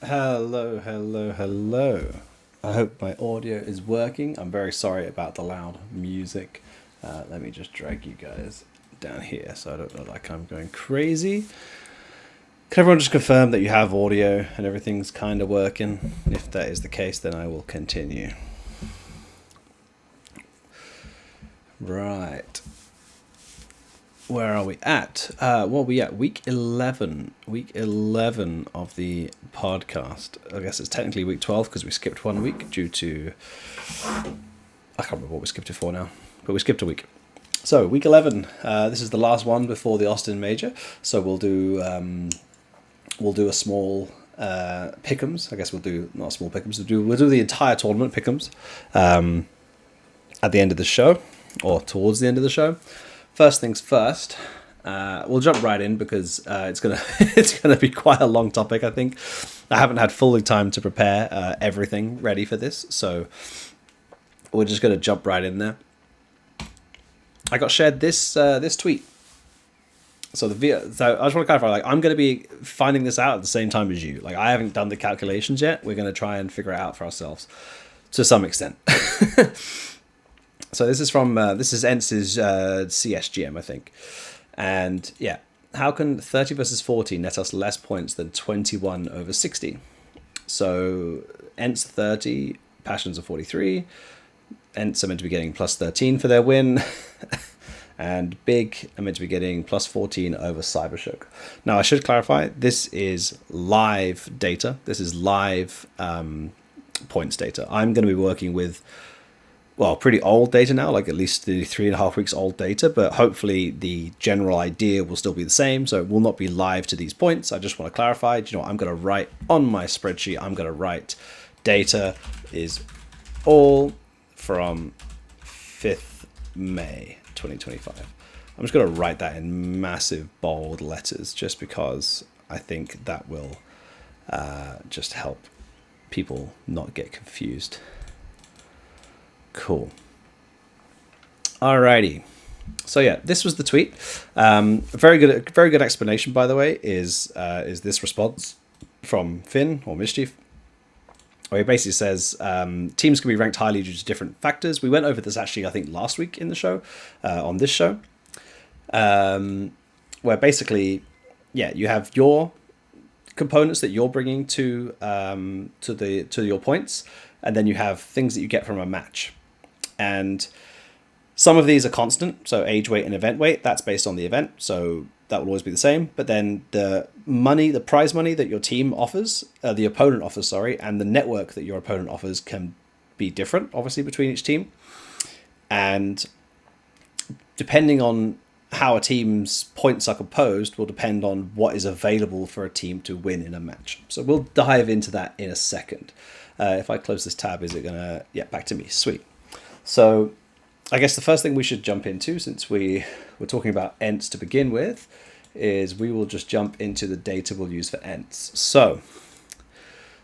Hello, hello, hello. I hope my audio is working. I'm very sorry about the loud music. Let me just drag you guys down here so I don't look like I'm going crazy. Can everyone just confirm that you have audio and everything's kind of working? If that is the case, then I will continue. Right. Where are we at? We at week 11. Week 11 of the podcast. I guess it's technically week 12 because we skipped 1 week due to... I can't remember what we skipped it for now, but we skipped a week. So, week 11. This is the last one before the Austin Major. So we'll do a small pick'ems. I guess we'll do, not small pick'ems, we'll do the entire tournament pick'ems at the end of the show, or towards the end of the show. First things first, we'll jump right in because it's gonna be quite a long topic. I think I haven't had fully time to prepare everything ready for this, so we're just gonna jump right in there. I got shared this tweet. So I just want to clarify. Like, I'm going to be finding this out at the same time as you. Like, I haven't done the calculations yet. We're going to try and figure it out for ourselves to some extent. So this is from Ence's CSGM, I think. And yeah, how can 30 versus 40 net us less points than 21 over 60? So Ence 30, Passions are 43. Ents are meant to be getting plus 13 for their win. And Big are meant to be getting plus 14 over Cybershook. Now, I should clarify, this is live data. This is live points data. I'm going to be working with, well, pretty old data now, like at least the 3.5 weeks old data, but hopefully the general idea will still be the same, so it will not be live to these points. I just want to clarify, you know what, I'm going to write on my spreadsheet, I'm going to write data is all from 5th May 2025. I'm just going to write that in massive bold letters just because I think that will just help people not get confused. Cool. Alrighty. So yeah, this was the tweet. Very good explanation, by the way, is this response from Finn or Mischief, where he basically says teams can be ranked highly due to different factors. We went over this actually, I think, last week in the show, on this show, where basically, yeah, you have your components that you're bringing to your points, and then you have things that you get from a match, and some of these are constant. So age weight and event weight, that's based on the event, so that will always be the same. But then the prize money that your team offers, the opponent offers, sorry, and the network that your opponent offers can be different, obviously, between each team. And depending on how a team's points are composed will depend on what is available for a team to win in a match. So we'll dive into that in a second. If I close this tab, is it going to... Yeah, back to me. Sweet. So I guess the first thing we should jump into, since we were talking about Ents to begin with, is we will just jump into the data we'll use for Ents. So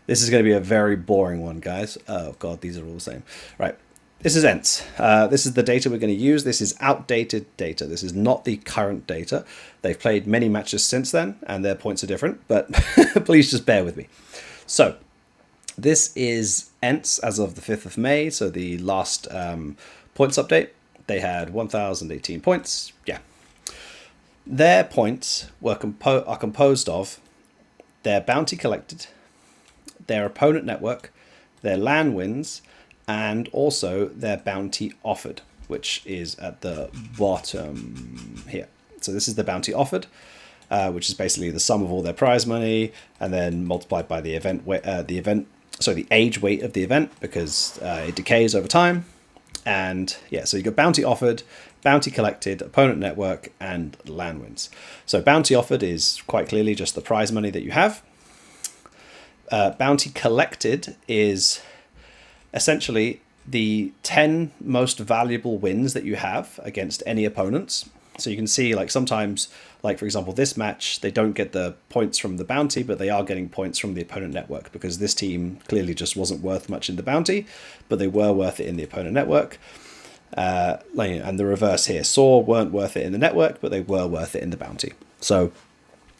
this is going to be a very boring one, guys. Oh, God, these are all the same. Right. This is Ents. This is the data we're going to use. This is outdated data. This is not the current data. They've played many matches since then, and their points are different, but please just bear with me. So this is Ents as of the 5th of May, so the last points update. They had 1,018 points. Yeah. Their points are composed of their bounty collected, their opponent network, their LAN wins, and also their bounty offered, which is at the bottom here. So this is the bounty offered, which is basically the sum of all their prize money, and then multiplied by the the age weight of the event, because it decays over time. And yeah, so you got bounty offered, bounty collected, opponent network, and LAN wins. So bounty offered is quite clearly just the prize money that you have. Bounty collected is essentially the 10 most valuable wins that you have against any opponents. So you can see, like, sometimes, like, for example, this match, they don't get the points from the bounty, but they are getting points from the opponent network, because this team clearly just wasn't worth much in the bounty, but they were worth it in the opponent network. And the reverse here, Saw weren't worth it in the network, but they were worth it in the bounty. So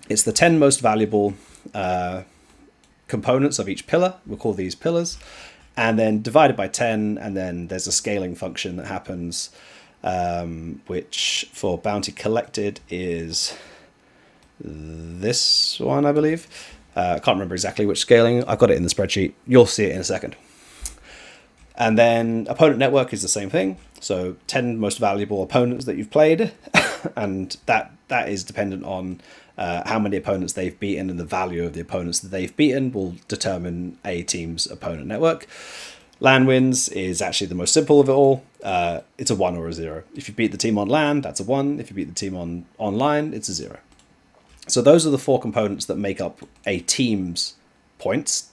it's the 10 most valuable components of each pillar. We'll call these pillars. And then divided by 10, and then there's a scaling function that happens, which for bounty collected is this one, I believe. I can't remember exactly which scaling. I've got it in the spreadsheet. You'll see it in a second. And then opponent network is the same thing. So 10 most valuable opponents that you've played, and that is dependent on how many opponents they've beaten, and the value of the opponents that they've beaten will determine a team's opponent network. LAN wins is actually the most simple of it all. It's a 1 or a 0. If you beat the team on LAN, that's a 1. If you beat the team on online, it's a 0. So those are the 4 components that make up a team's points.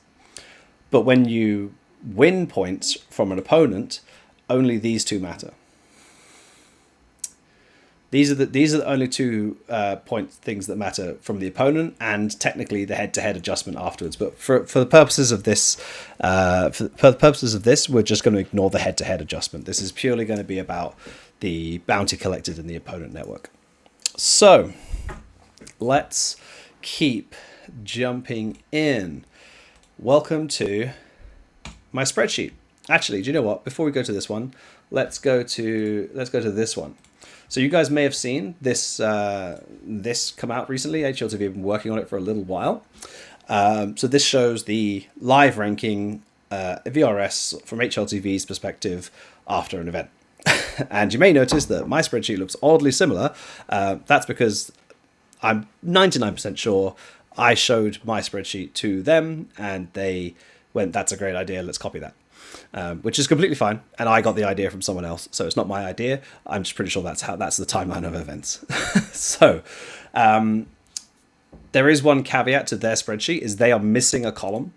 But when you win points from an opponent, only these 2 matter. These are the only 2 things that matter from the opponent, and technically the head-to-head adjustment afterwards. But for the purposes of this, we're just going to ignore the head-to-head adjustment. This is purely going to be about the bounty collected in the opponent network. So let's keep jumping in. Welcome to my spreadsheet. Actually, do you know what? Before we go to this one, let's go to this one. So you guys may have seen this come out recently. HLTV have been working on it for a little while. So this shows the live ranking VRS from HLTV's perspective after an event. And you may notice that my spreadsheet looks oddly similar. That's because I'm 99% sure I showed my spreadsheet to them and they went, "That's a great idea, let's copy that." Which is completely fine, and I got the idea from someone else, so it's not my idea. I'm just pretty sure that's the timeline of events. So there is one caveat to their spreadsheet, is they are missing a column.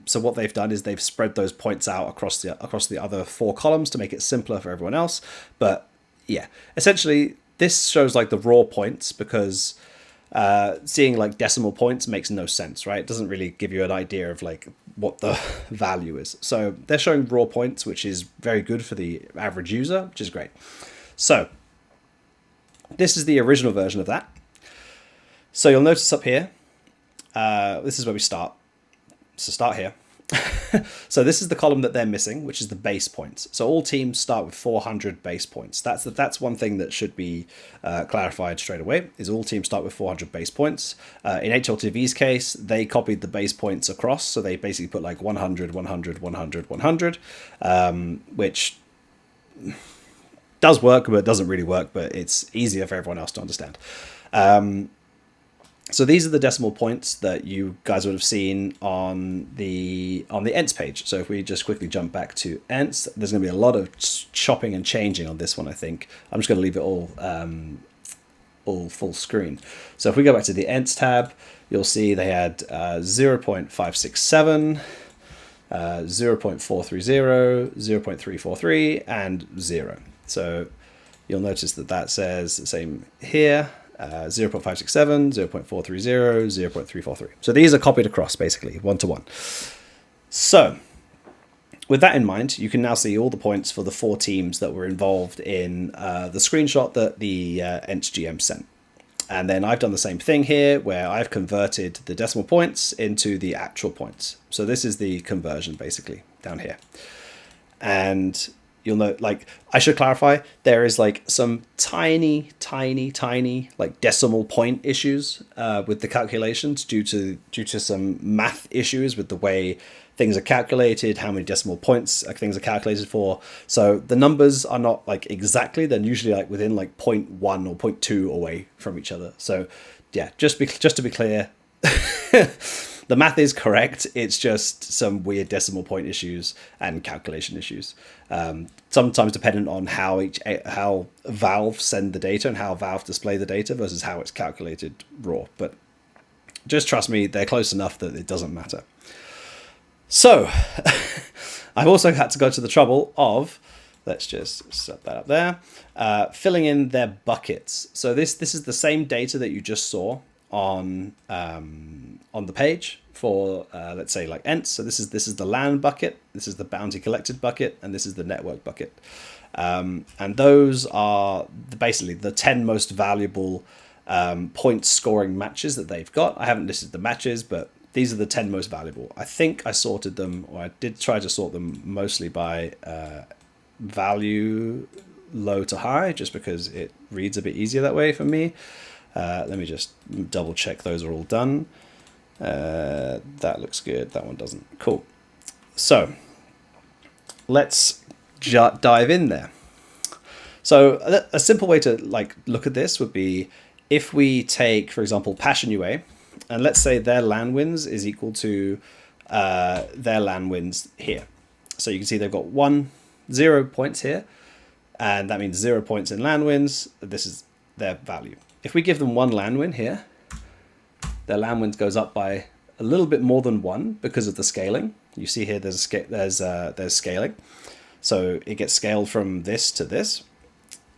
So what they've done is they've spread those points out across the other 4 columns to make it simpler for everyone else. But yeah, essentially this shows like the raw points, because seeing like decimal points makes no sense, right? It doesn't really give you an idea of like what the value is. So they're showing raw points, which is very good for the average user, which is great. So this is the original version of that. So you'll notice up here, this is where we start. So start here. So this is the column that they're missing, which is the base points. So all teams start with 400 base points. That's one thing that should be clarified straight away, is all teams start with 400 base points. In HLTV's case, they copied the base points across. So they basically put like 100, 100, 100, 100, which does work, but doesn't really work, but it's easier for everyone else to understand. So these are the decimal points that you guys would have seen on the ENTS page. So if we just quickly jump back to ENTS, there's going to be a lot of chopping and changing on this one, I think. I'm just going to leave it all full screen. So if we go back to the ENTS tab, you'll see they had 0.567, 0.430, 0.343, and 0. So you'll notice that says the same here. 0.567, 0.430, 0.343. So these are copied across, basically, 1 to 1. So with that in mind, you can now see all the points for the 4 teams that were involved in the screenshot that the ENTS GM sent. And then I've done the same thing here, where I've converted the decimal points into the actual points. So this is the conversion, basically, down here. And you'll note, like, I should clarify, there is like some tiny like decimal point issues with the calculations due to some math issues with the way things are calculated, how many decimal points things are calculated for. So the numbers are not like exactly, they're usually like within like 0.1 or 0.2 away from each other. So yeah, just to be clear, the math is correct. It's just some weird decimal point issues and calculation issues. Sometimes dependent on how Valve send the data and how Valve display the data versus how it's calculated raw. But just trust me, they're close enough that it doesn't matter. So I've also had to go to the trouble of, let's just set that up there, filling in their buckets. So this is the same data that you just saw on the page for let's say like ENTS. So this is the LAN bucket, this is the bounty collected bucket, and this is the network bucket. And those are basically the 10 most valuable point scoring matches that they've got. I haven't listed the matches, but these are the 10 most valuable. I think I sorted them, or I did try to sort them mostly by value low to high, just because it reads a bit easier that way for me. Let me just double check those are all done. That looks good. That one doesn't. Cool. So let's dive in there. So a simple way to like look at this would be if we take, for example, Passion UA, and let's say their LAN wins is equal to their LAN wins here. So you can see they've got 0 points here, and that means 0 points in LAN wins. This is their value. If we give them 1 LAN win here, their LAN wins goes up by a little bit more than 1 because of the scaling. You see here there's scaling. So it gets scaled from this to this,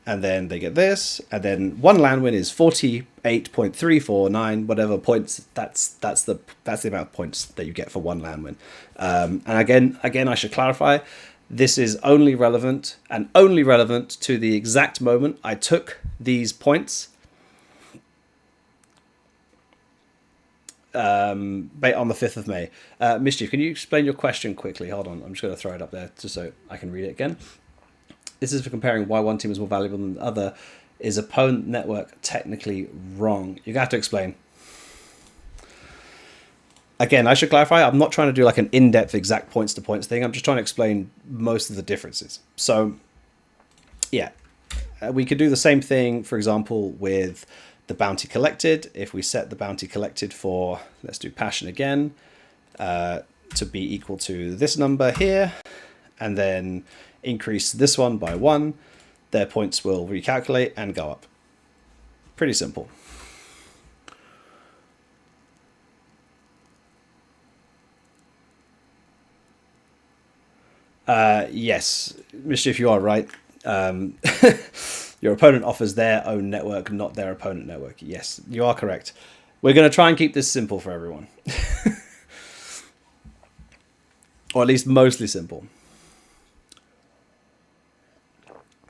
and then they get this, and then 1 LAN win is 48.349 whatever points. That's the amount of points that you get for 1 LAN win. And again, I should clarify, this is only relevant to the exact moment I took these points on the 5th of May. Mischief, can you explain your question quickly? Hold on, I'm just going to throw it up there just so I can read it again. This is for comparing why one team is more valuable than the other. Is opponent network technically wrong? You're going to have to explain. Again, I should clarify, I'm not trying to do like an in-depth exact points to points thing. I'm just trying to explain most of the differences. So yeah, we could do the same thing, for example, with the bounty collected. If we set the bounty collected for, let's do Passion again, to be equal to this number here, and then increase this one by 1, their points will recalculate and go up. Pretty simple. Yes, Mischief, you are right. Your opponent offers their own network, not their opponent network. Yes, you are correct. We're going to try and keep this simple for everyone. Or at least mostly simple.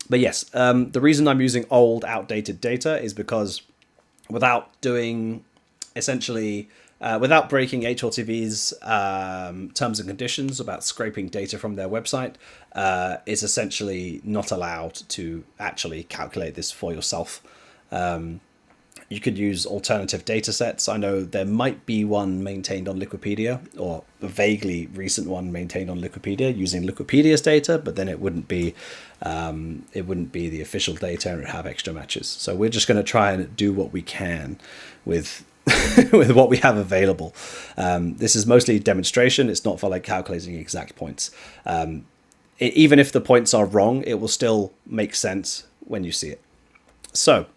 But yes, the reason I'm using old, outdated data is because without doing, essentially, without breaking HLTV's terms and conditions about scraping data from their website, it's essentially not allowed to actually calculate this for yourself. You could use alternative data sets. I know there might be one maintained on Liquipedia, or a vaguely recent one maintained on Liquipedia using Liquipedia's data, but then it wouldn't be the official data and it would have extra matches. So we're just going to try and do what we can with with what we have available. This is mostly demonstration. It's not for like calculating exact points. Even if the points are wrong, it will still make sense when you see it. So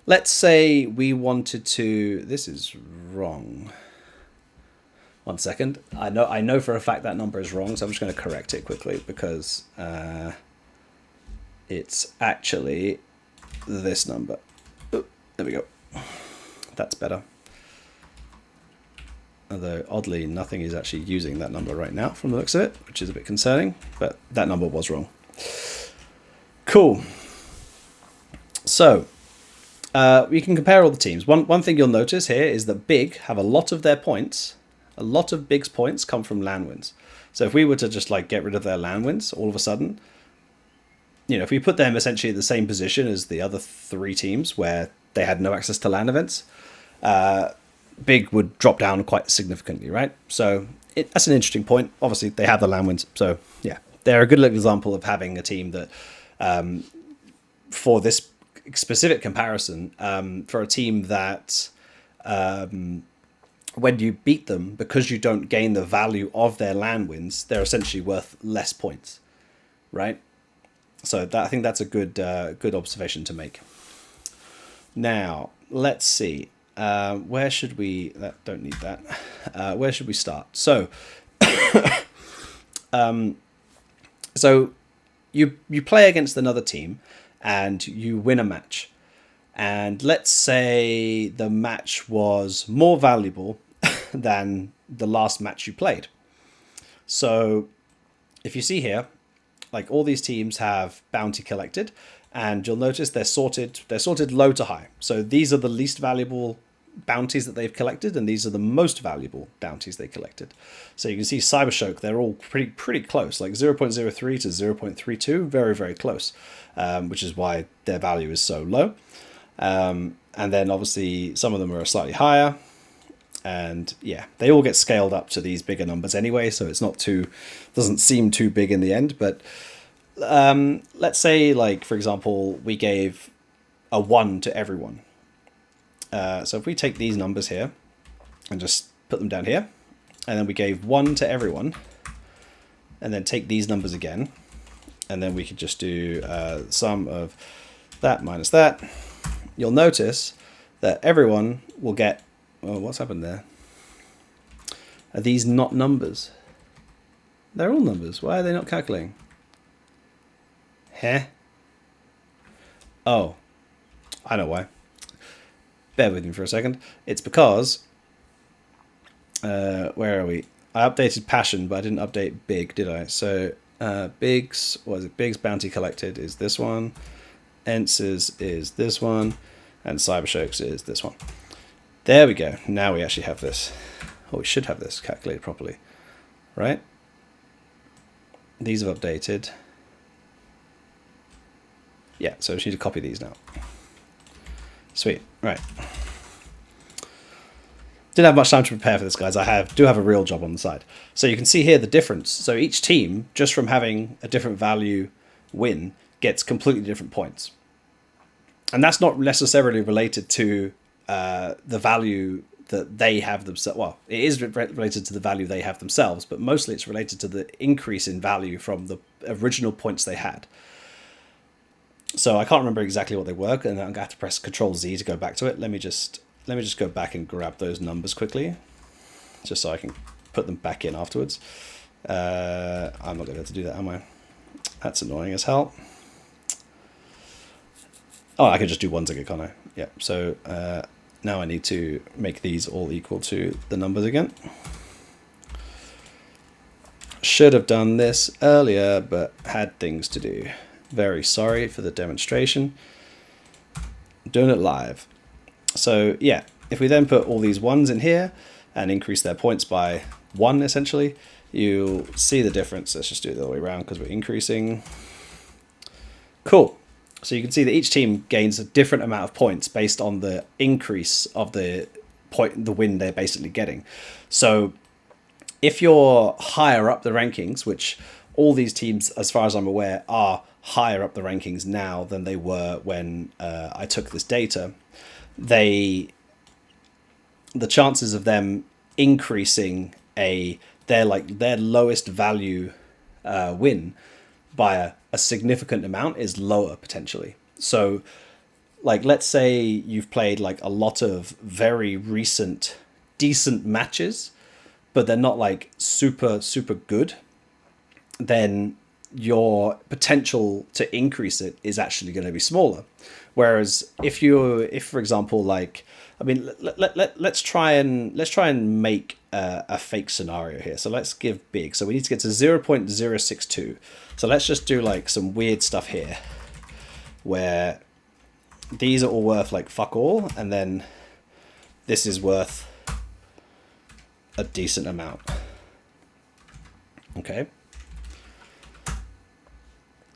let's say we wanted to, this is wrong. 1 second. I know for a fact that number is wrong, so I'm just going to correct it quickly because it's actually this number. Oh, there we go. That's better. Although oddly, nothing is actually using that number right now from the looks of it, which is a bit concerning, but that number was wrong. Cool. So we can compare all the teams. One thing you'll notice here is that Big have a lot of their points. A lot of Big's points come from LAN wins. So if we were to just like get rid of their LAN wins all of a sudden, you know, if we put them essentially in the same position as the other 3 teams where they had no access to LAN events, Big would drop down quite significantly, right? So that's an interesting point. Obviously, they have the LAN wins. So yeah, they're a good little example of having a team that, for this specific comparison, for a team that when you beat them, because you don't gain the value of their LAN wins, they're essentially worth less points, right? So that, I think that's a good observation to make. Now, let's see. Where should we... don't need that. Where should we start? So, so you play against another team and you win a match. And let's say the match was more valuable than the last match you played. So if you see here, like all these teams have bounty collected, and you'll notice they're sorted low to high. So these are the least valuable bounties that they've collected, and these are the most valuable bounties they collected. So you can see Cybershoke, they're all pretty close, like 0.03 to 0.32, very, very close, which is why their value is so low. And then obviously some of them are slightly higher, and yeah, they all get scaled up to these bigger numbers anyway, so it's not too, doesn't seem too big in the end. But let's say, like, for example, we gave a 1 to everyone. So if we take these numbers here and just put them down here, and then we gave 1 to everyone, and then take these numbers again, and then we could just do sum of that minus that, you'll notice that everyone will get, oh, what's happened there? Are these not numbers? They're all numbers. Why are they not calculating? Huh? Oh, I know why. Bear with me for a second. It's because, where are we? I updated Passion, but I didn't update Big, did I? So Big's, what is it? Big's bounty collected is this one. Ence's is this one. And Cybershoke's is this one. There we go. Now we actually have this. Oh, we should have this calculated properly, right? These have updated. Yeah, so we just need to copy these now. Sweet, right. Didn't have much time to prepare for this, guys. Do have a real job on the side. So you can see here the difference. So each team, just from having a different value win, gets completely different points. And that's not necessarily related to the value that they have themselves. Well, it is related to the value they have themselves, but mostly it's related to the increase in value from the original points they had. So I can't remember exactly what they were, and I'm going to have to press Control Z to go back to it. Let me just go back and grab those numbers quickly, just so I can put them back in afterwards. I'm not going to be able to do that, am I? That's annoying as hell. Oh, I could just do one ticket, can't I? Yeah, so now I need to make these all equal to the numbers again. Should have done this earlier, but had things to do. Very sorry for the demonstration. I'm doing it live. So yeah, if we then put all these ones in here and increase their points by 1, essentially, you'll see the difference. Let's just do it the other way around because we're increasing. Cool. So you can see that each team gains a different amount of points based on the increase of the win they're basically getting. So if you're higher up the rankings, which all these teams, as far as I'm aware, are higher up the rankings now than they were when I took this data, the chances of them increasing their lowest value win by a significant amount is lower potentially. So like, let's say you've played like a lot of very recent decent matches, but they're not like super good, then your potential to increase it is actually going to be smaller. Whereas if for example, like, I mean, let's try and make a fake scenario here. So let's give Big. So we need to get to 0.062. So let's just do like some weird stuff here where these are all worth like fuck all, and then this is worth a decent amount. Okay.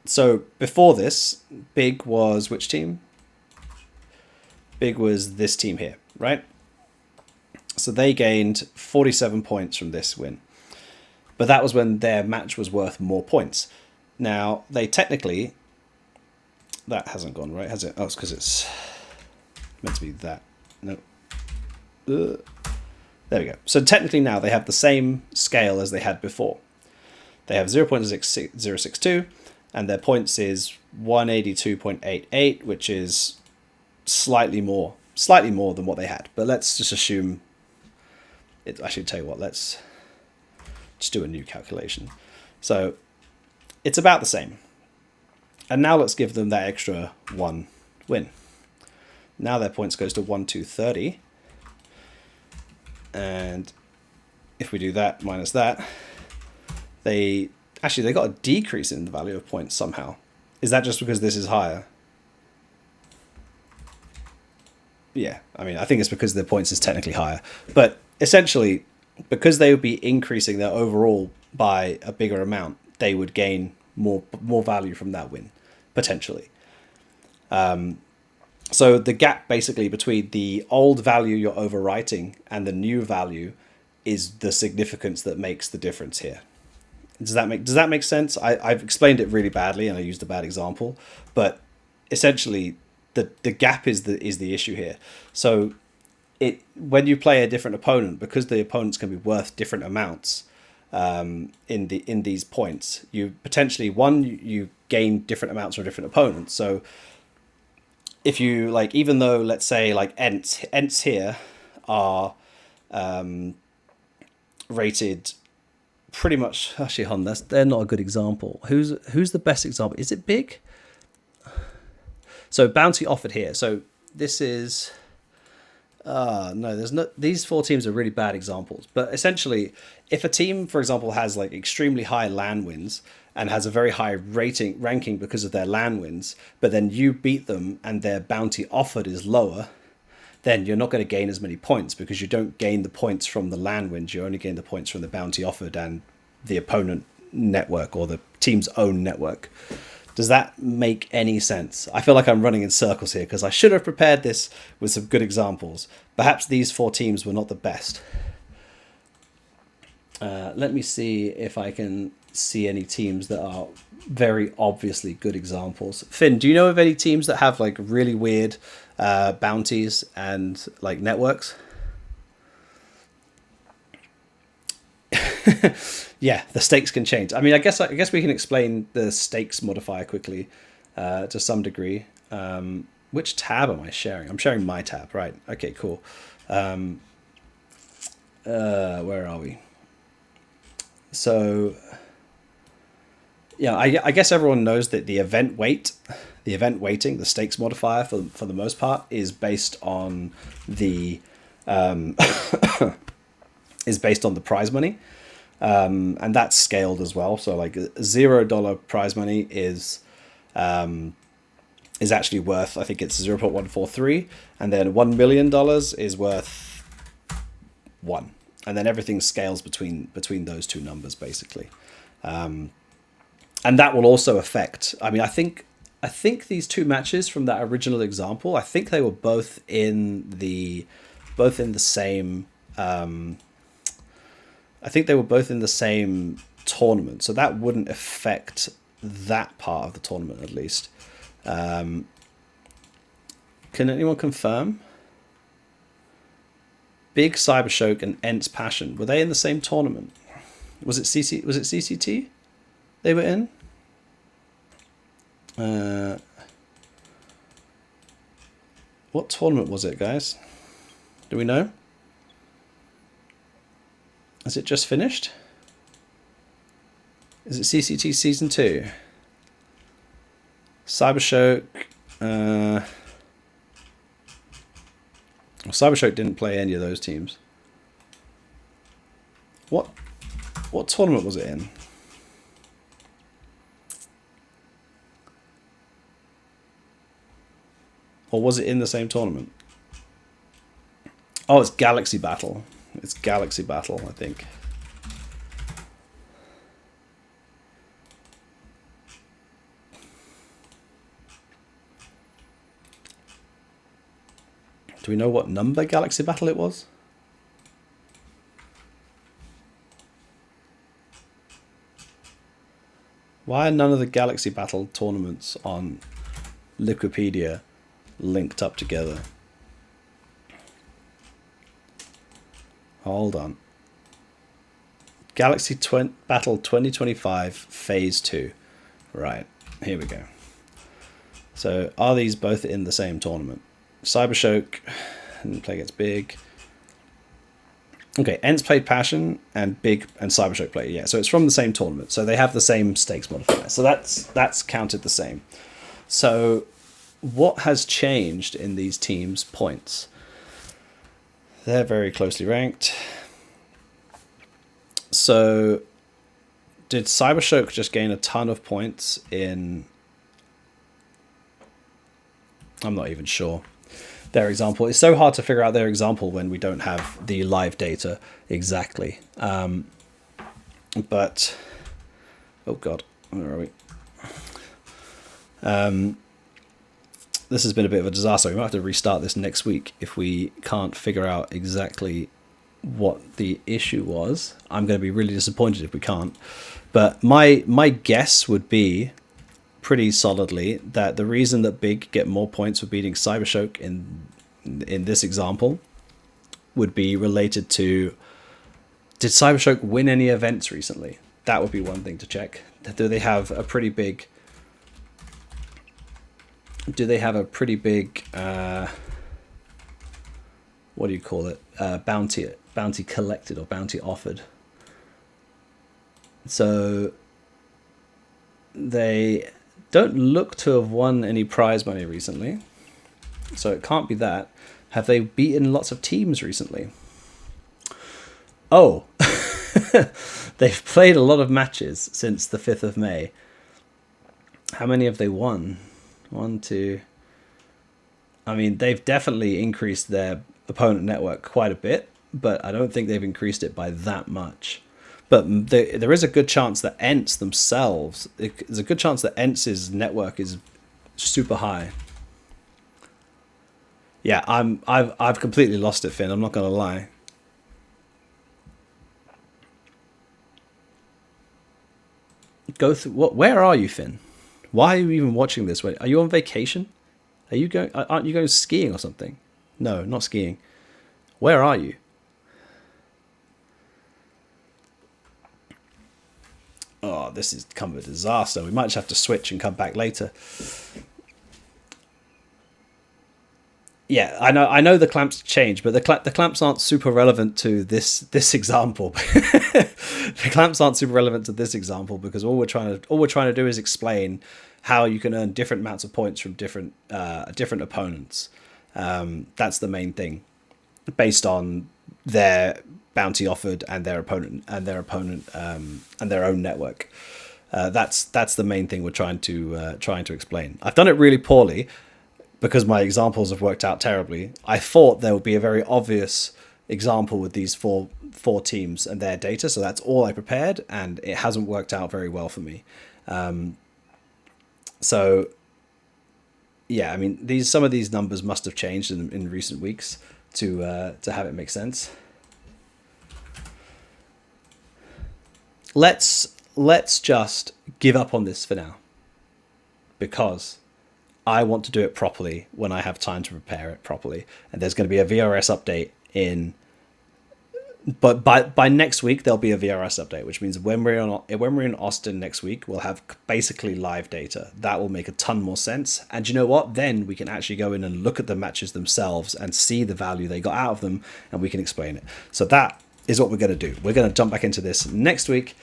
So before this, Big was which team? Big was this team here, right? So they gained 47 points from this win. But that was when their match was worth more points. Now, they technically... That hasn't gone right, has it? Oh, it's because it's meant to be that. No. There we go. So technically now they have the same scale as they had before. They have 0.062, and their points is 182.88, which is slightly more than what they had. But let's just assume it. Actually, tell you what, let's just do a new calculation. So it's about the same. And now let's give them that extra 1 win. Now their points goes to 1230. And if we do that minus that, they got a decrease in the value of points somehow. Is that just because this is higher? Yeah, I mean, I think it's because their points is technically higher, but essentially, because they would be increasing their overall by a bigger amount, they would gain more value from that win, potentially. So the gap basically between the old value you're overwriting and the new value is the significance that makes the difference here. Does that make sense? I've explained it really badly and I used a bad example, but essentially the gap is the issue here. So when you play a different opponent, because the opponents can be worth different amounts in these points, you potentially you gain different amounts from different opponents. So if you like, even though let's say like Ents here are rated pretty much, actually hon, they're not a good example. Who's the best example? Is it big? So bounty offered here. So this is no, there's not. These four teams are really bad examples. But essentially, if a team, for example, has like extremely high LAN wins and has a very high ranking because of their LAN wins, but then you beat them and their bounty offered is lower, then you're not going to gain as many points because you don't gain the points from the LAN wins. You only gain the points from the bounty offered and the opponent network or the team's own network. Does that make any sense? I feel like I'm running in circles here because I should have prepared this with some good examples. Perhaps these four teams were not the best. Let me see if I can see any teams that are very obviously good examples. Finn, do you know of any teams that have like really weird bounties and like networks? Yeah, the stakes can change. I mean, I guess we can explain the stakes modifier quickly to some degree. Which tab am I sharing? I'm sharing my tab, right? Okay, cool. Where are we? So, yeah, I guess everyone knows that the event weighting, the stakes modifier for the most part is based on the is based on the prize money. And that's scaled as well. So like $0 prize money is actually worth, I think it's 0.143, and then $1 million is worth 1, and then everything scales between those two numbers basically. And that will also affect. I mean, I think these two matches from that original example, I think they were both in the same. I think they were both in the same tournament, so that wouldn't affect that part of the tournament at least. Can anyone confirm? Big Cybershock and Ents Passion, were they in the same tournament? Was it CCT they were in? What tournament was it, guys? Do we know? Has it just finished? Is it CCT Season 2? Cybershock... Cybershock didn't play any of those teams. What tournament was it in? Or was it in the same tournament? Oh, it's Galaxy Battle. It's Galaxy Battle, I think. Do we know what number Galaxy Battle it was? Why are none of the Galaxy Battle tournaments on Wikipedia linked up together? Hold on. Galaxy Battle 2025 Phase 2. Right, here we go. So, are these both in the same tournament? Cybershock didn't play against Big. Okay, Ents played Passion and Big and Cybershock played, yeah. So it's from the same tournament. So they have the same stakes modifier. So that's counted the same. So what has changed in these teams' points? They're very closely ranked. So did Cybershock just gain a ton of points in... I'm not even sure. their example. It's so hard to figure out their example when we don't have the live data exactly. But oh god, where are we? This has been a bit of a disaster. We might have to restart this next week if we can't figure out exactly what the issue was. I'm going to be really disappointed if we can't. But my guess would be pretty solidly that the reason that Big get more points for beating Cybershock in this example would be related to, did Cybershock win any events recently? That would be one thing to check. Do they have a pretty big what do you call it, bounty collected or bounty offered? So they don't look to have won any prize money recently, so it can't be that. Have they beaten lots of teams recently? Oh, they've played a lot of matches since the 5th of May. How many have they won? 1, 2. I mean, they've definitely increased their opponent network quite a bit, but I don't think they've increased it by that much. But there is a good chance that Ents themselves, there's a good chance that Ents' network is super high. Yeah, I've completely lost it, Finn. I'm not gonna lie. Go through what? Where are you, Finn? Why are you even watching this? Are you on vacation? Are you going? Aren't you going skiing or something? No, not skiing. Where are you? Oh, this has become a disaster. We might just have to switch and come back later. Yeah, I know the clamps change, but the clamps aren't super relevant to this example. The clamps aren't super relevant to this example because all we're trying to do is explain how you can earn different amounts of points from different opponents. That's the main thing, based on their bounty offered and their opponent and their own network. That's the main thing we're trying to explain. I've done it really poorly because my examples have worked out terribly. I thought there would be a very obvious example with these four teams and their data, so that's all I prepared, and it hasn't worked out very well for me. So yeah, I mean, some of these numbers must have changed in recent weeks to have it make sense. Let's just give up on this for now, because I want to do it properly when I have time to prepare it properly. And there's going to be a VRS update but by next week there'll be a VRS update, which means when we're in Austin next week, we'll have basically live data. That will make a ton more sense. And you know what? Then we can actually go in and look at the matches themselves and see the value they got out of them, and we can explain it. So that is what we're going to do. We're going to jump back into this next week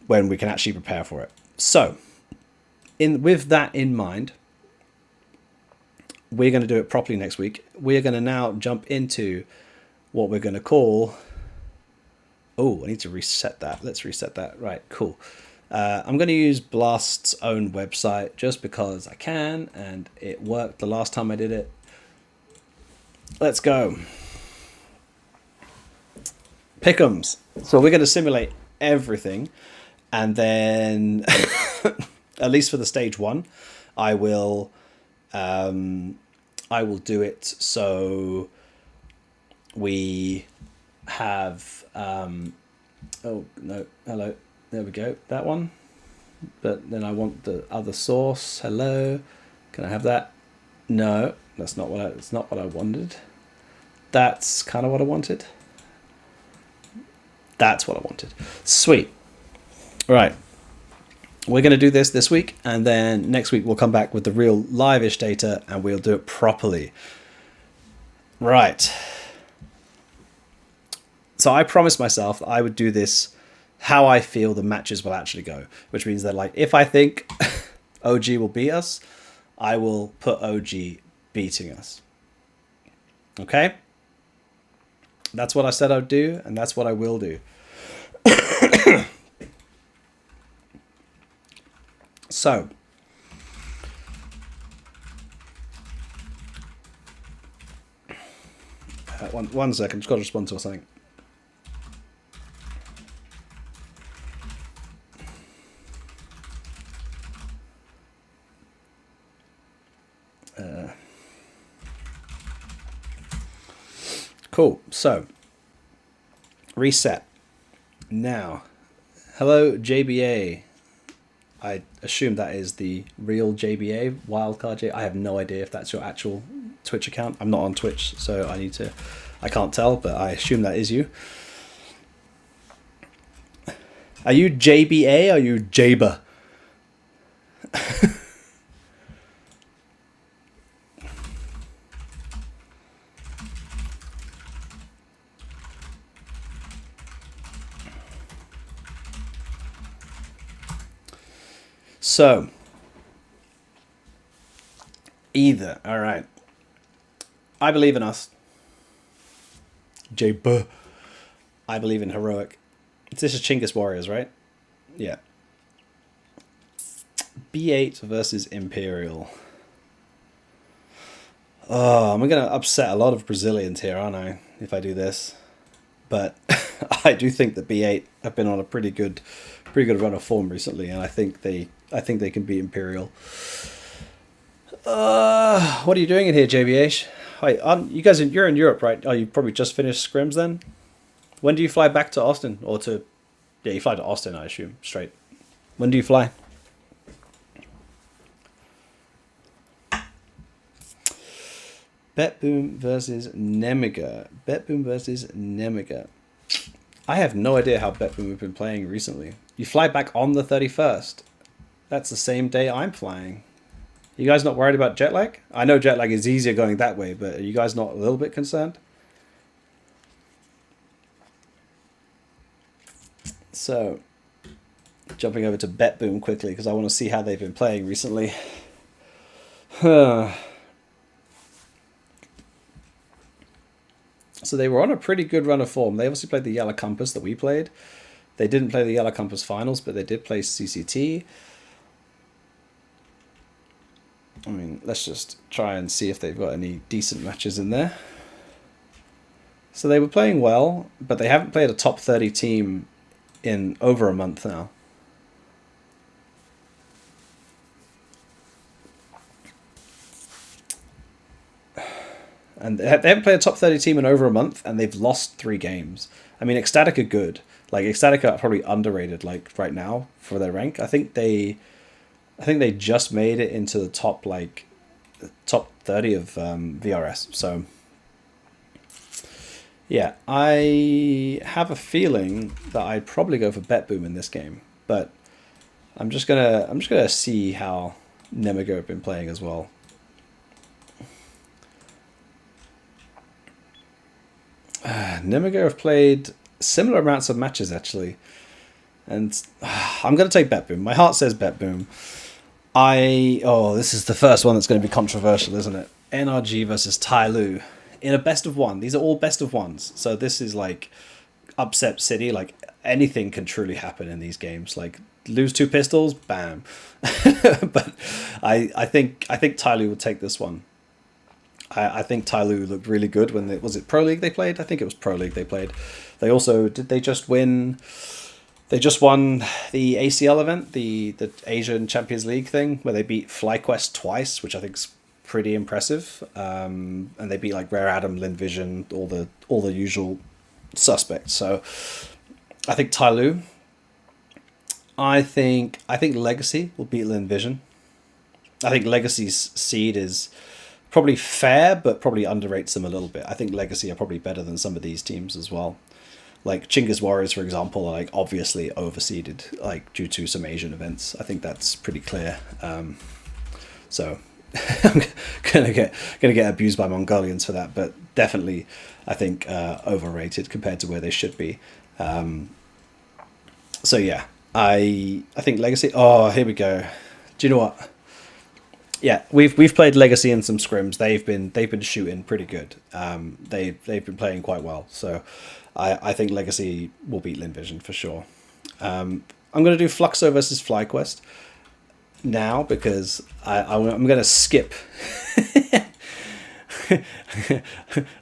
when we can actually prepare for it. So with that in mind, we're going to do it properly next week. We're going to now jump into what we're going to call... Oh, I need to reset that. Let's reset that. Right, cool. I'm going to use Blast's own website just because I can, and it worked the last time I did it. Let's go. Pick'ems. So we're going to simulate everything, and then, at least for the stage 1, I will do it so we have oh no, hello, there we go, that one. But then I want the other source. Hello, can I have that? No, that's not what I wanted. That's kind of what I wanted. That's what I wanted. Sweet. All right, we're going to do this week, and then next week we'll come back with the real live-ish data, and we'll do it properly. Right. So I promised myself that I would do this how I feel the matches will actually go, which means that, like, if I think OG will beat us, I will put OG beating us. Okay? That's what I said I'd do, and that's what I will do. So, One second, just got to respond to something. Cool. So, reset. Now, hello JBA. I assume that is the real JBA, Wildcard J. I have no idea if that's your actual Twitch account. I'm not on Twitch, so I can't tell, but I assume that is you. Are you JBA or are you Jaber? So, either. All right. I believe in us. J-B. I believe in heroic. This is Chinggis Warriors, right? Yeah. B8 versus Imperial. Oh, I'm going to upset a lot of Brazilians here, aren't I, if I do this? But I do think that B8 have been on a pretty good run of form recently, and I think they can beat Imperial. What are you doing in here, JBH? Wait, you guys, you're in Europe, right? Oh, you probably just finished scrims then? When do you fly back to Austin? Or to... Yeah, you fly to Austin, I assume, straight. When do you fly? Betboom versus Nemiga. Betboom versus Nemiga. I have no idea how Betboom have been playing recently. You fly back on the 31st. That's the same day I'm flying. You guys not worried about jet lag? I know jet lag is easier going that way, but are you guys not a little bit concerned? So, jumping over to Betboom quickly because I want to see how they've been playing recently. So they were on a pretty good run of form. They obviously played the Yellow Compass that we played. They didn't play the Yellow Compass finals, but they did play CCT. I mean, let's just try and see if they've got any decent matches in there. So they were playing well, but they haven't played a top 30 team in over a month now. And they haven't played a top 30 team in over a month, and they've lost 3 games. I mean, Ecstatic are good. Like, Ecstatic are probably underrated, like, right now for their rank. I think they just made it into the top 30 of VRS. So, yeah, I have a feeling that I'd probably go for Betboom in this game. But I'm just gonna see how Nemiga have been playing as well. Nemiga have played similar amounts of matches, actually. And I'm going to take Betboom. My heart says Betboom. This is the first one that's going to be controversial, isn't it? NRG versus Tyloo in a best of one. These are all best of ones. So this is like upset city. Like anything can truly happen in these games. Like lose 2 pistols, bam. But I think Tyloo will take this one. I think Tyloo looked really good when was it Pro League they played? I think it was Pro League they played. They also they just won the ACL event, the Asian Champions League thing, where they beat FlyQuest twice, which I think is pretty impressive. And they beat like Rare Adam, Lin Vision, all the usual suspects. So I think Tyloo. I think Legacy will beat Lin Vision. I think Legacy's seed is probably fair, but probably underrates them a little bit. I think Legacy are probably better than some of these teams as well. Like Chinggis Warriors, for example, are like obviously overseeded, like due to some Asian events. I think that's pretty clear. So I'm gonna get abused by Mongolians for that, but definitely I think overrated compared to where they should be. So yeah, I think Legacy. Oh, here we go. Do you know what? Yeah, we've played Legacy in some scrims. They've been shooting pretty good. They've been playing quite well. So I think Legacy will beat Lin Vision for sure. I'm going to do Fluxo versus FlyQuest now because I'm going to skip.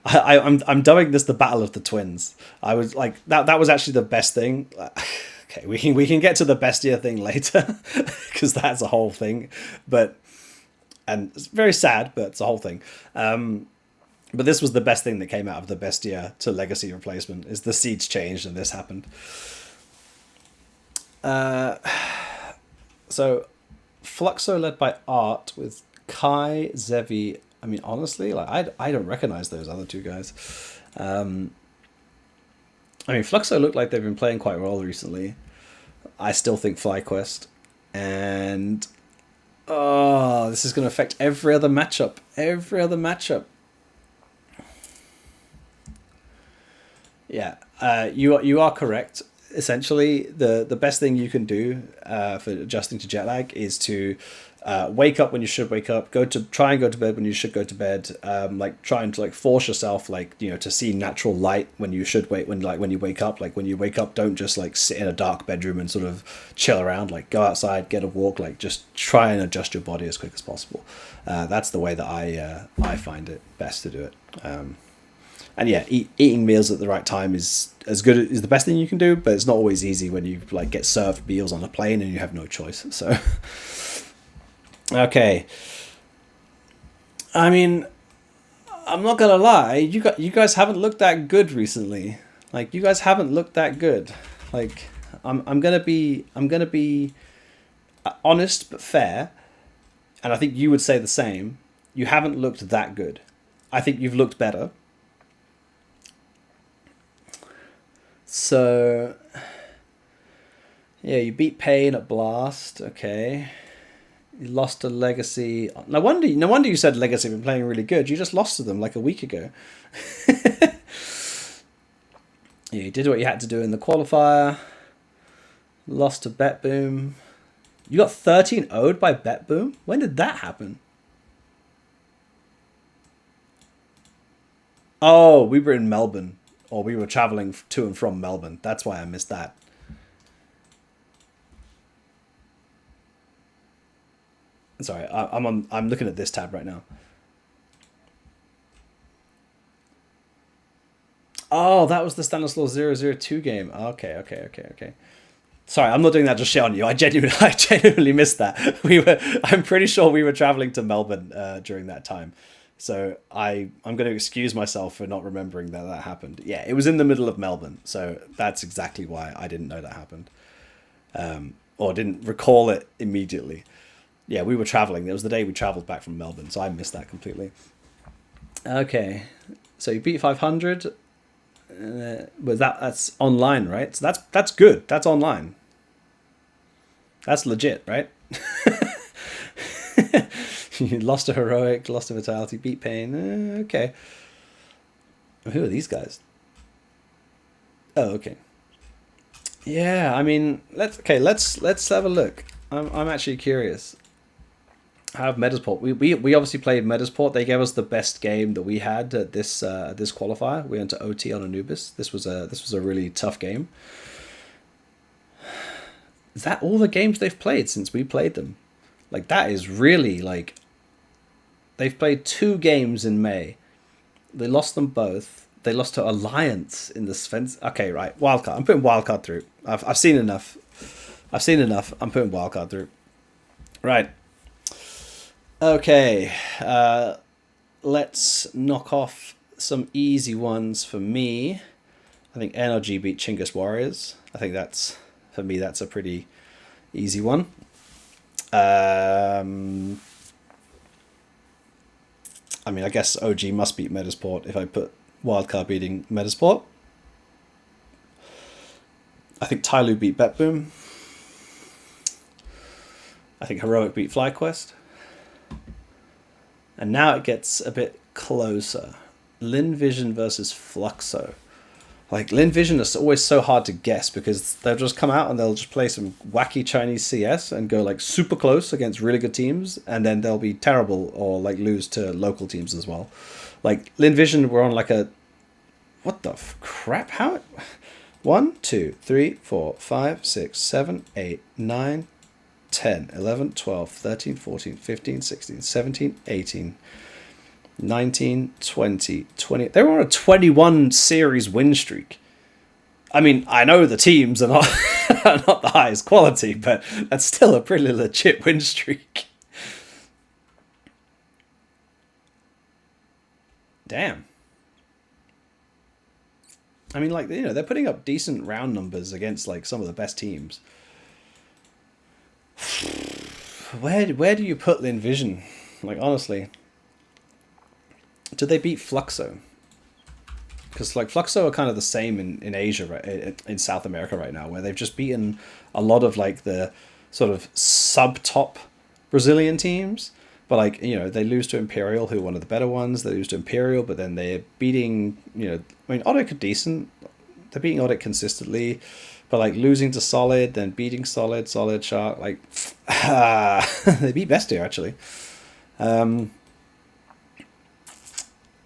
I'm dubbing this the Battle of the Twins. I was like that was actually the best thing. Okay, we can get to the best year thing later because that's a whole thing, but and it's very sad, but it's a whole thing. But this was the best thing that came out of the best year to legacy replacement is the seeds changed and this happened. So Fluxo led by Art with Kai, Zevi. I mean, honestly, like I don't recognize those other two guys. I mean, Fluxo looked like they've been playing quite well recently. I still think FlyQuest. And oh, this is going to affect every other matchup. Every other matchup. Yeah, you are correct. Essentially, the best thing you can do for adjusting to jet lag is to wake up when you should wake up, try and go to bed when you should go to bed, like trying to like force yourself to see natural light when you should wait when you wake up. Like when you wake up, don't just like sit in a dark bedroom and sort of chill around. Like go outside, get a walk, like just try and adjust your body as quick as possible. That's the way that I find it best to do it. And yeah, eating meals at the right time is the best thing you can do, but it's not always easy when you like get served meals on a plane and you have no choice. So, okay. I mean, I'm not gonna lie, you guys haven't looked that good recently. Like you guys haven't looked that good. Like I'm gonna be honest but fair, and I think you would say the same. You haven't looked that good. I think you've looked better. So, yeah, you beat Pain at Blast. Okay, you lost to Legacy. No wonder you said Legacy have been playing really good. You just lost to them like a week ago. Yeah, you did what you had to do in the qualifier. Lost to Bet Boom. You got 13-0'd by Bet Boom. When did that happen? Oh, we were in Melbourne. Or we were traveling to and from Melbourne. That's why I missed that. Sorry, I'm looking at this tab right now. Oh, that was the Stanislaw 002 game. Okay. Sorry, I'm not doing that just shit on you. I genuinely missed that. I'm pretty sure we were traveling to Melbourne during that time. So I'm going to excuse myself for not remembering that happened. Yeah, it was in the middle of Melbourne, so that's exactly why I didn't know that happened, or didn't recall it immediately. Yeah, we were traveling. It was the day we traveled back from Melbourne, so I missed that completely. Okay, so you beat 500. But that's online, right? So that's good. That's online. That's legit, right? You lost a heroic, lost a vitality, beat Pain. Okay. Who are these guys? Oh, okay. Yeah, I mean, let's have a look. I'm actually curious. I have Metasport. We obviously played Metasport. They gave us the best game that we had at this qualifier. We went to OT on Anubis. This was a really tough game. Is that all the games they've played since we played them? Like that is really like. They've played 2 games in May. They lost them both. They lost to Alliance in the Sven. Okay, right. Wildcard. I'm putting Wildcard through. I've seen enough. I'm putting Wildcard through. Right. Okay. Let's knock off some easy ones for me. I think NRG beat Chinggis Warriors. I think for me, that's a pretty easy one. I mean, I guess OG must beat Metasport if I put Wildcard beating Metasport. I think Tyloo beat Betboom. I think Heroic beat FlyQuest. And now it gets a bit closer. Lin Vision versus Fluxo. Like, Lin Vision is always so hard to guess because they'll just come out and they'll just play some wacky Chinese CS and go like super close against really good teams, and then they'll be terrible or like lose to local teams as well. Like Lin Vision were on like a what the crap? How 1, 2, 3, 4, 5, 6, 7, 8, 9, 10, 11, 12, 13, 14, 15, 16, 17, 18. 19, 20, 20. They were on a 21 series win streak. I mean, I know the teams are not, are not the highest quality, but that's still a pretty legit win streak. Damn. I mean, like, they're putting up decent round numbers against, like, some of the best teams. Where do you put Lin Vision? Like, honestly. Did they beat Fluxo? Because, like, Fluxo are kind of the same in Asia, right? In South America right now, where they've just beaten a lot of, like, the sort of sub-top Brazilian teams. But, like, they lose to Imperial, who are one of the better ones. They lose to Imperial, but then they're beating, I mean, Audic are decent. They're beating Audic consistently. But, like, losing to Solid, then beating Solid, Shark, like, they beat Bestia, actually.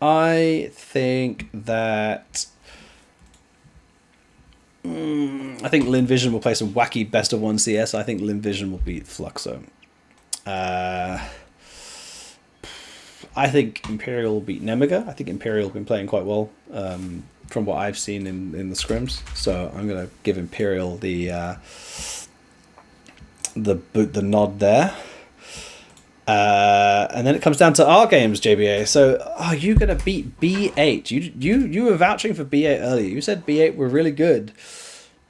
I think that... I think Lin Vision will play some wacky best of one CS. I think Lin Vision will beat Fluxo. I think Imperial will beat Nemiga. I think Imperial have been playing quite well from what I've seen in the scrims. So I'm going to give Imperial the nod there. And then it comes down to our games, JBA. So are you going to beat B8? You were vouching for B8 earlier. You said B8 were really good.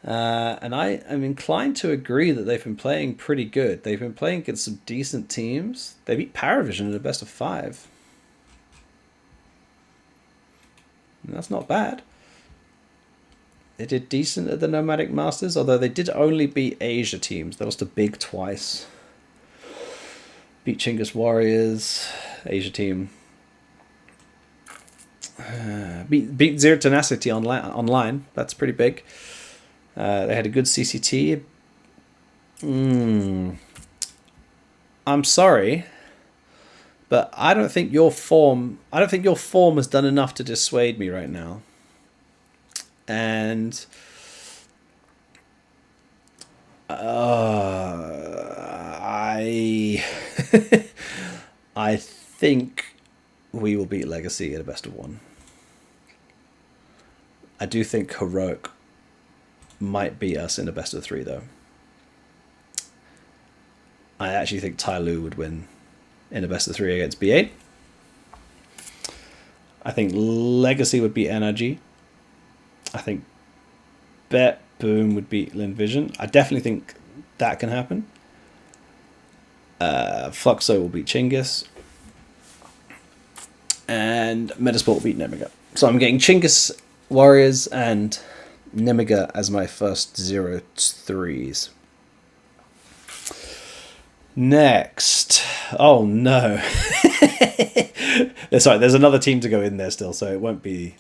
And I am inclined to agree that they've been playing pretty good. They've been playing against some decent teams. They beat Paravision in a best of 5. And that's not bad. They did decent at the Nomadic Masters, although they did only beat Asia teams. They lost to Big twice. Beat Chinggis Warriors, Asia team. Beat Zero Tenacity online. That's pretty big. They had a good CCT. I'm sorry, but I don't think your form has done enough to dissuade me right now. And I I think we will beat Legacy at a best of 1. I do think Heroic might beat us in a best of 3, though. I actually think Tyloo would win in a best of 3 against B8. I think Legacy would beat NRG. I think Bet Boom would beat Lin Vision. I definitely think that can happen. Fluxo will beat Chinggis. And Metasport will beat Nemiga. So I'm getting Chinggis Warriors and Nemiga as my first 0-3s. Next. Oh no. Sorry, there's another team to go in there still, so it won't be...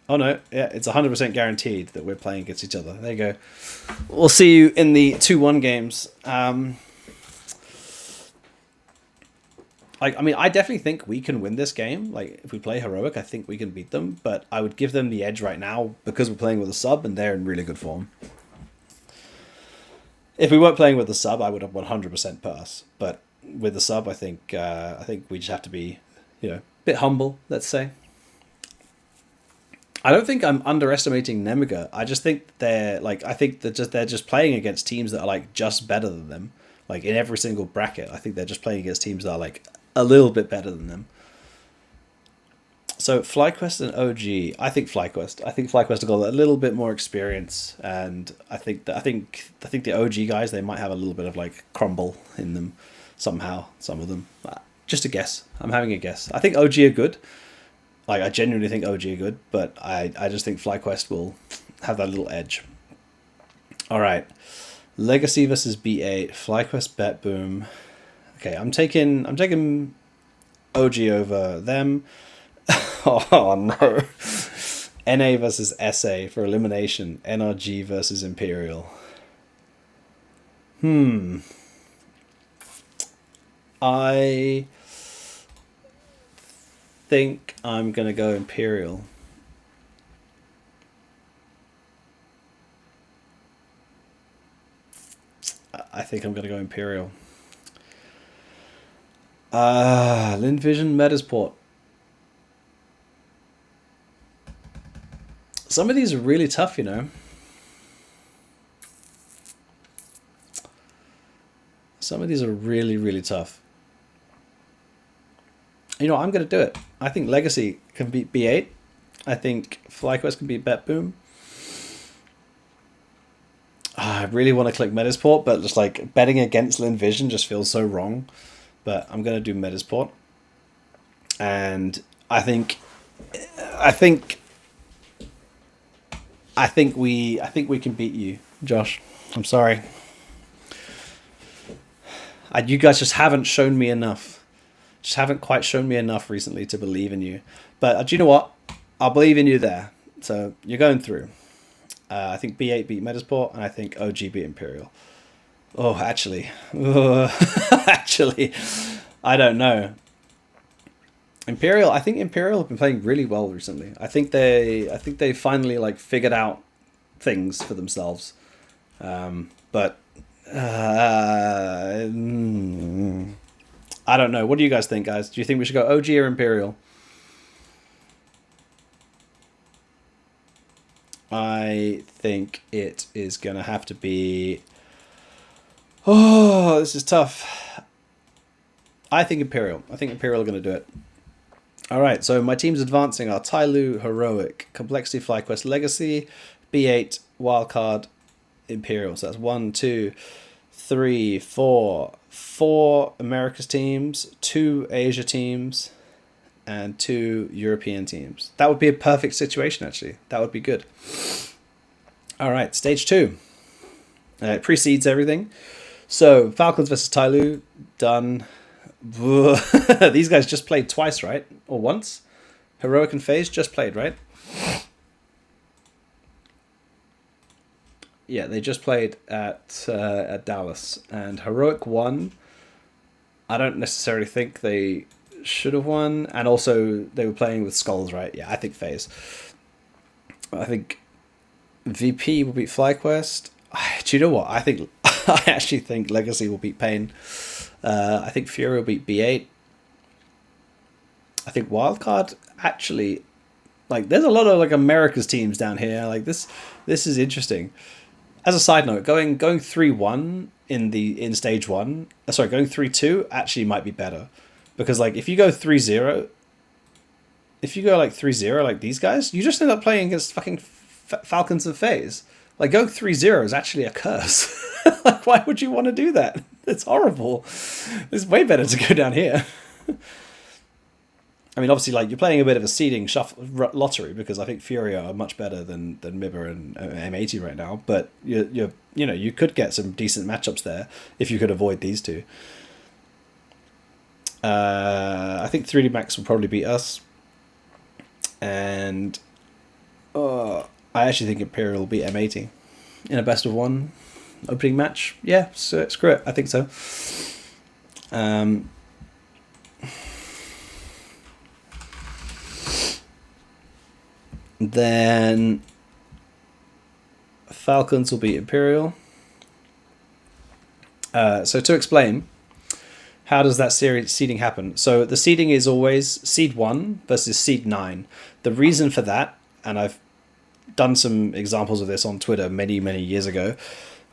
Oh no, yeah, it's 100% guaranteed that we're playing against each other. There you go. We'll see you in the 2-1 games. I mean, I definitely think we can win this game. Like, if we play Heroic, I think we can beat them. But I would give them the edge right now because we're playing with a sub and they're in really good form. If we weren't playing with the sub, I would have 100% pass. But with the sub, I think we just have to be, a bit humble, let's say. I don't think I'm underestimating Nemiga. I just think they're just playing against teams that are like just better than them. Like in every single bracket, I think they're just playing against teams that are like a little bit better than them. So FlyQuest and OG, I think FlyQuest have got a little bit more experience, and I think the OG guys, they might have a little bit of like crumble in them somehow. Some of them, just a guess. I'm having a guess. I think OG are good. Like, I genuinely think OG are good, but I just think FlyQuest will have that little edge. All right. Legacy versus B8. FlyQuest, Bet Boom. Okay, I'm taking OG over them. Oh, no. NA versus SA for elimination. NRG versus Imperial. I think I'm going to go Imperial. I think I'm going to go Imperial. Lin Vision, Metasport. Some of these are really tough, you know. Some of these are really, really tough. You know, I'm going to do it. I think Legacy can beat B8. I think FlyQuest can beat BetBoom. I really want to click Metasport, but just like betting against Linvision just feels so wrong. But I'm going to do Metasport. And I think we can beat you, Josh. I'm sorry. You guys just haven't shown me enough. Just haven't quite shown me enough recently to believe in you. But do you know what? I'll believe in you there. So you're going through. I think B8 beat Metasport, and I think OG beat Imperial. Oh, actually, I don't know. Imperial. I think Imperial have been playing really well recently. I think they finally like figured out things for themselves. But I don't know. What do you guys think, guys? Do you think we should go OG or Imperial? I think it is going to have to be... Oh, this is tough. I think Imperial. I think Imperial are going to do it. All right, so my teams advancing are Tyloo, Heroic, Complexity, FlyQuest, Legacy, B8, Wildcard, Imperial. So that's 1, 2, 3, 4. 4 Americas teams, 2 Asia teams, and 2 European teams. That would be a perfect situation, actually. That would be good. All right, stage 2. It precedes everything. So Falcons versus Tyloo, done. These guys just played twice, right? Or once? Heroic and FaZe just played, right? Yeah, they just played at Dallas, and Heroic won. I don't necessarily think they should have won, and also they were playing with Skulls, right? Yeah, I think FaZe. I think VP will beat FlyQuest. Do you know what? I actually think Legacy will beat Pain. I think Fury will beat B8. I think Wildcard actually, like, there's a lot of like America's teams down here. Like this is interesting. As a side note, going 3-1 in stage 1, going 3-2 actually might be better, because like if you go 3-0, like these guys, you just end up playing against fucking Falcons and FaZe. Like going 3-0 is actually a curse. Like, why would you want to do that? It's horrible. It's way better to go down here. I mean, obviously, like, you're playing a bit of a seeding lottery, because I think Fury are much better than Mibber and M80 right now. But you could get some decent matchups there if you could avoid these two. I think 3D Max will probably beat us, and I actually think Imperial will beat M80 in a best of 1 opening match. Yeah, so screw it. I think so. Then Falcons will beat Imperial. So to explain, how does that seeding happen? So the seeding is always seed 1 versus seed 9. The reason for that, and I've done some examples of this on Twitter many, many years ago,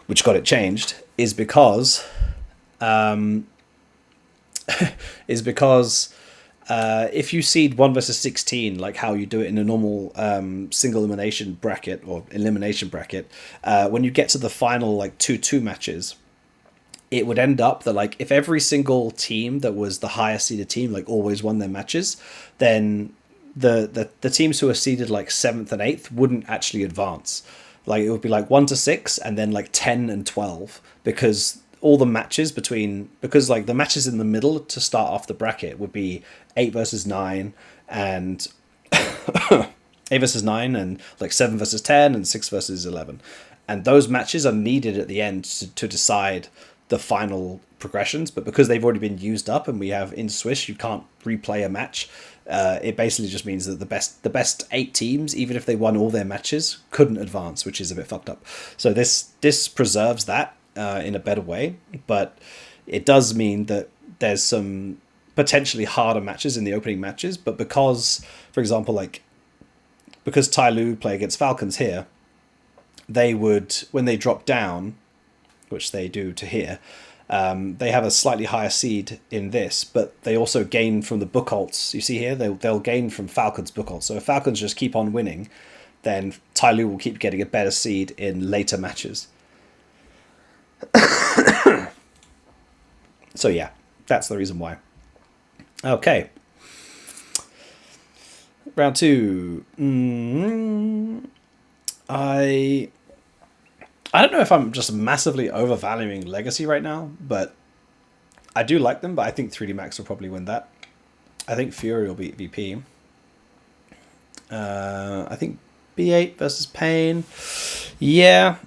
which got it changed, is because if you seed 1 versus 16, like how you do it in a normal single elimination bracket or elimination bracket, when you get to the final like 2-2 matches, it would end up that like if every single team that was the highest seeded team like always won their matches, then the teams who are seeded like 7th and 8th wouldn't actually advance. Like it would be like 1 to 6 and then like 10 and 12, because all the matches like the matches in the middle to start off the bracket would be 8 versus 9 and 8 versus 9 and like 7 versus 10 and 6 versus 11. And those matches are needed at the end to decide the final progressions, but because they've already been used up and we have in Swiss you can't replay a match, it basically just means that the best 8 teams, even if they won all their matches, couldn't advance, which is a bit fucked up. So this preserves that in a better way, but it does mean that there's some potentially harder matches in the opening matches. But because, for example, like because Tai Lu play against Falcons here, they would, when they drop down, which they do to here, they have a slightly higher seed in this, but they also gain from the book alts. You see here, they'll gain from Falcons book alts. So if Falcons just keep on winning, then Tai Lu will keep getting a better seed in later matches. So yeah, that's the reason why. Okay. Round 2. I don't know if I'm just massively overvaluing Legacy right now, but I do like them, but I think 3D Max will probably win that. I think Fury will beat VP. I think B8 versus Pain. Yeah.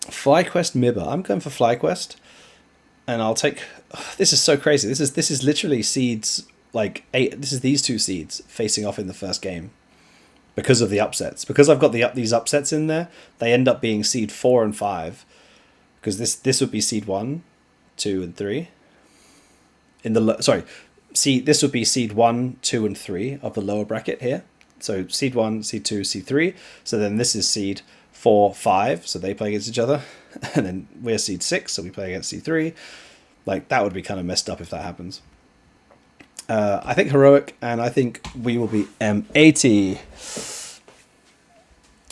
FlyQuest Mibba. I'm going for FlyQuest. And I'll take... this is so crazy. This is literally seeds, like 8... This is these 2 seeds facing off in the first game. Because of the upsets. Because I've got these upsets in there, they end up being seed 4 and 5. Because this would be seed 1, 2, and 3. This would be seed 1, 2, and 3 of the lower bracket here. So seed 1, seed 2, seed 3. So then this is seed 4, 5. So they play against each other. And then we're seed 6, so we play against seed 3. Like, that would be kind of messed up if that happens. I think Heroic, and I think we will be M80.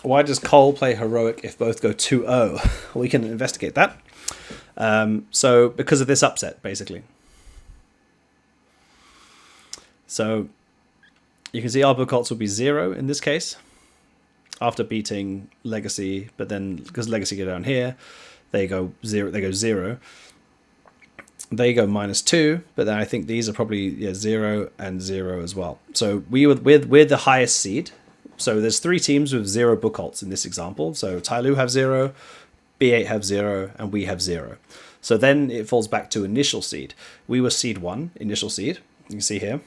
Why does Cole play Heroic if both go 2-0? We can investigate that. So, because of this upset, basically. So, you can see our book alts will be 0 in this case. After beating Legacy, but then, because Legacy go down here, they go 0. They go 0. They go -2, but then I think these are probably 0 and 0 as well. So we're the highest seed. So there's 3 teams with 0 book alts in this example. So Tai Lu have 0, B8 have 0, and we have 0. So then it falls back to initial seed. We were seed 1, initial seed. You can see here.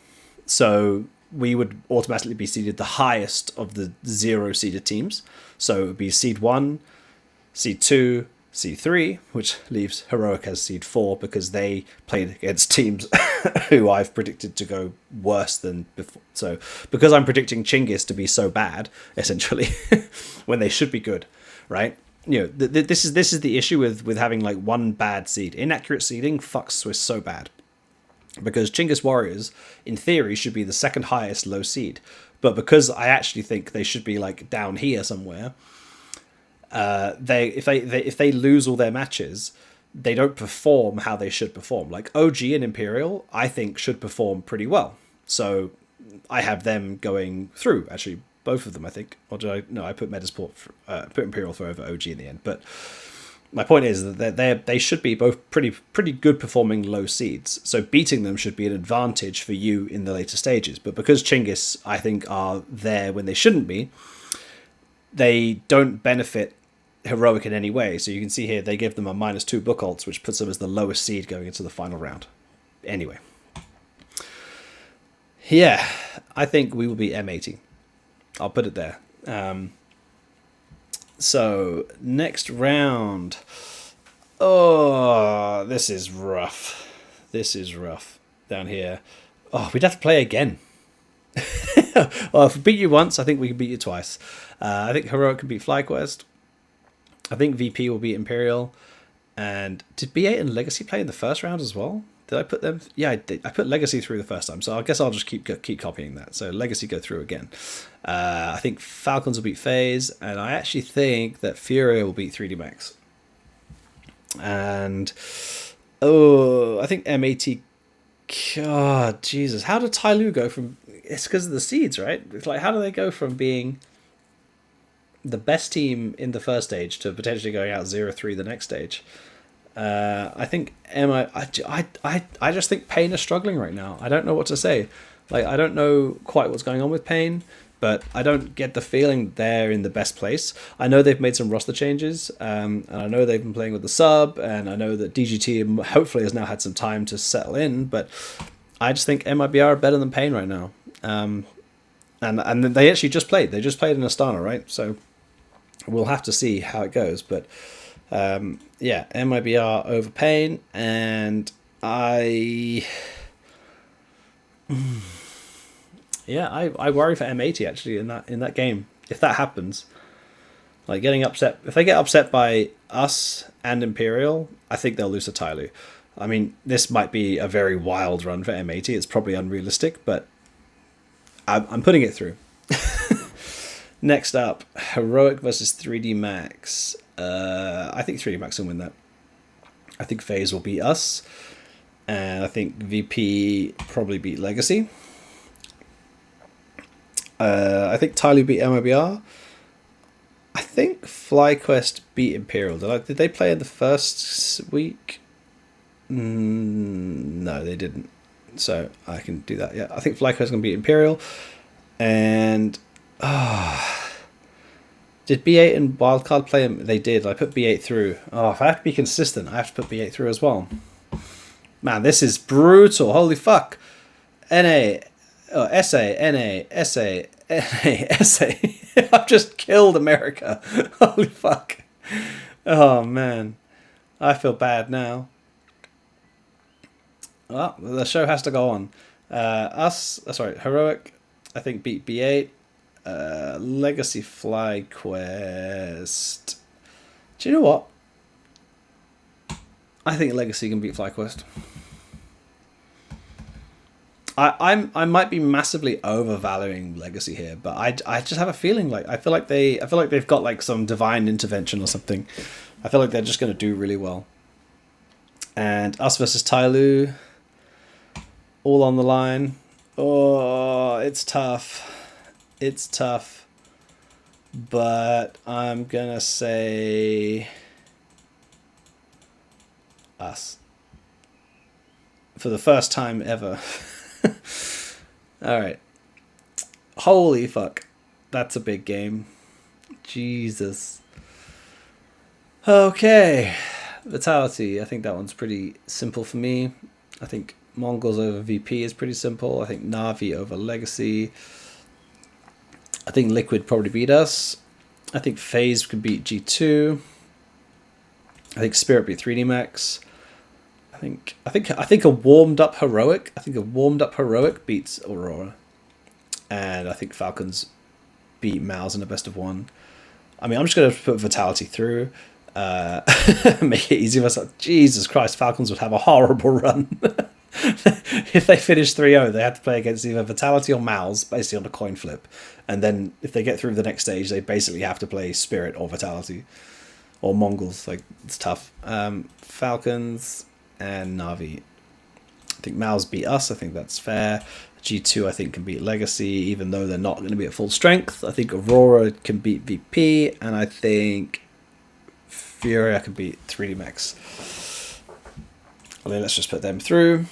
So we would automatically be seeded the highest of the 0 seeded teams. So it would be seed 1, seed 2, C3, which leaves Heroic as seed 4 because they played against teams who I've predicted to go worse than before. So because I'm predicting Chinggis to be so bad, essentially, when they should be good, right? You know, this is the issue with having like one bad seed. Inaccurate seeding fucks Swiss so bad because Chinggis Warriors, in theory, should be the second highest low seed, but because I actually think they should be like down here somewhere. If they lose all their matches, they don't perform how they should perform. Like OG and Imperial, I think should perform pretty well. So I have them going through. Actually, both of them, I think. Or did I? No, I put Metasport, put Imperial for over OG in the end. But my point is that they should be both pretty good performing low seeds. So beating them should be an advantage for you in the later stages. But because Chinggis, I think, are there when they shouldn't be, they don't benefit Heroic in any way. So you can see here they give them a -2 book alts, which puts them as the lowest seed going into the final round. Anyway. Yeah, I think we will be M80. I'll put it there. So, next round. Oh, this is rough. This is rough down here. Oh, we'd have to play again. Well, if we beat you once, I think we can beat you twice. I think Heroic can beat FlyQuest. I think VP will beat Imperial. And did B8 and Legacy play in the first round as well? Did I put them? Yeah, I did. I put Legacy through the first time, so I guess I'll just keep copying that. So Legacy go through again. I think Falcons will beat FaZe, and I actually think that Fury will beat 3D Max. And I think M80. God, Jesus, how did Tai Lu go from? It's because of the seeds, right? It's like, how do they go from being the best team in the first stage to potentially going out 0-3 the next stage? I think I just think Pain is struggling right now. I don't know what to say. Like, I don't know quite what's going on with Pain, but I don't get the feeling they're in the best place. I know they've made some roster changes, and I know they've been playing with the sub, and I know that DGT hopefully has now had some time to settle in, but I just think MIBR are better than Pain right now. And they actually just played. They just played in Astana, right? So we'll have to see how it goes, but yeah, MIBR over Pain, and Yeah, I worry for M80 actually in that game. If that happens, like getting upset, if they get upset by us and Imperial, I think they'll lose to Tyloo. I mean, this might be a very wild run for M80. It's probably unrealistic, but I'm putting it through. Next up, Heroic versus 3D Max. I think 3D Max will win that. I think FaZe will beat us. And I think VP probably beat Legacy. I think Tyloo beat MOBR. I think FlyQuest beat Imperial. Did they play in the first week? No, they didn't. So I can do that. Yeah, I think FlyQuest is going to beat Imperial. And did B8 and Wildcard play them? They did. I put B8 through. Oh, if I have to be consistent, I have to put B8 through as well. Man, this is brutal. Holy fuck. NA. Oh, SA, NA, SA, NA, SA. I've just killed America. Holy fuck. Oh, man. I feel bad now. Well, the show has to go on. Heroic, I think, beat B8. Legacy FlyQuest. Do you know what? I think Legacy can beat FlyQuest. I might be massively overvaluing Legacy here, but I just have a feeling I feel like they've got like some divine intervention or something. I feel like they're just going to do really well. And us versus Tyloo, all on the line. Oh, it's tough. It's tough. But I'm gonna say us. For the first time ever. Alright. Holy fuck. That's a big game. Jesus. Okay. Vitality. I think that one's pretty simple for me. I think Mongols over VP is pretty simple. I think Na'Vi over Legacy. I think Liquid probably beat us. I think FaZe could beat G2. I think Spirit beat 3D Max. I think a warmed up Heroic. I think a warmed up Heroic beats Aurora. And I think Falcons beat Mouse in a best of one. I mean, I'm just going to put Vitality through. Make it easy for myself. Jesus Christ, Falcons would have a horrible run. If they finish 3-0, they have to play against either Vitality or Mouse, basically on a coin flip. And then if they get through the next stage, they basically have to play Spirit or Vitality. Or Mongols. Like, it's tough. Falcons and Na'Vi. I think Mouse beat us. I think that's fair. G2, I think, can beat Legacy, even though they're not going to be at full strength. I think Aurora can beat VP. And I think Furia can beat 3D Max. Let's just put them through.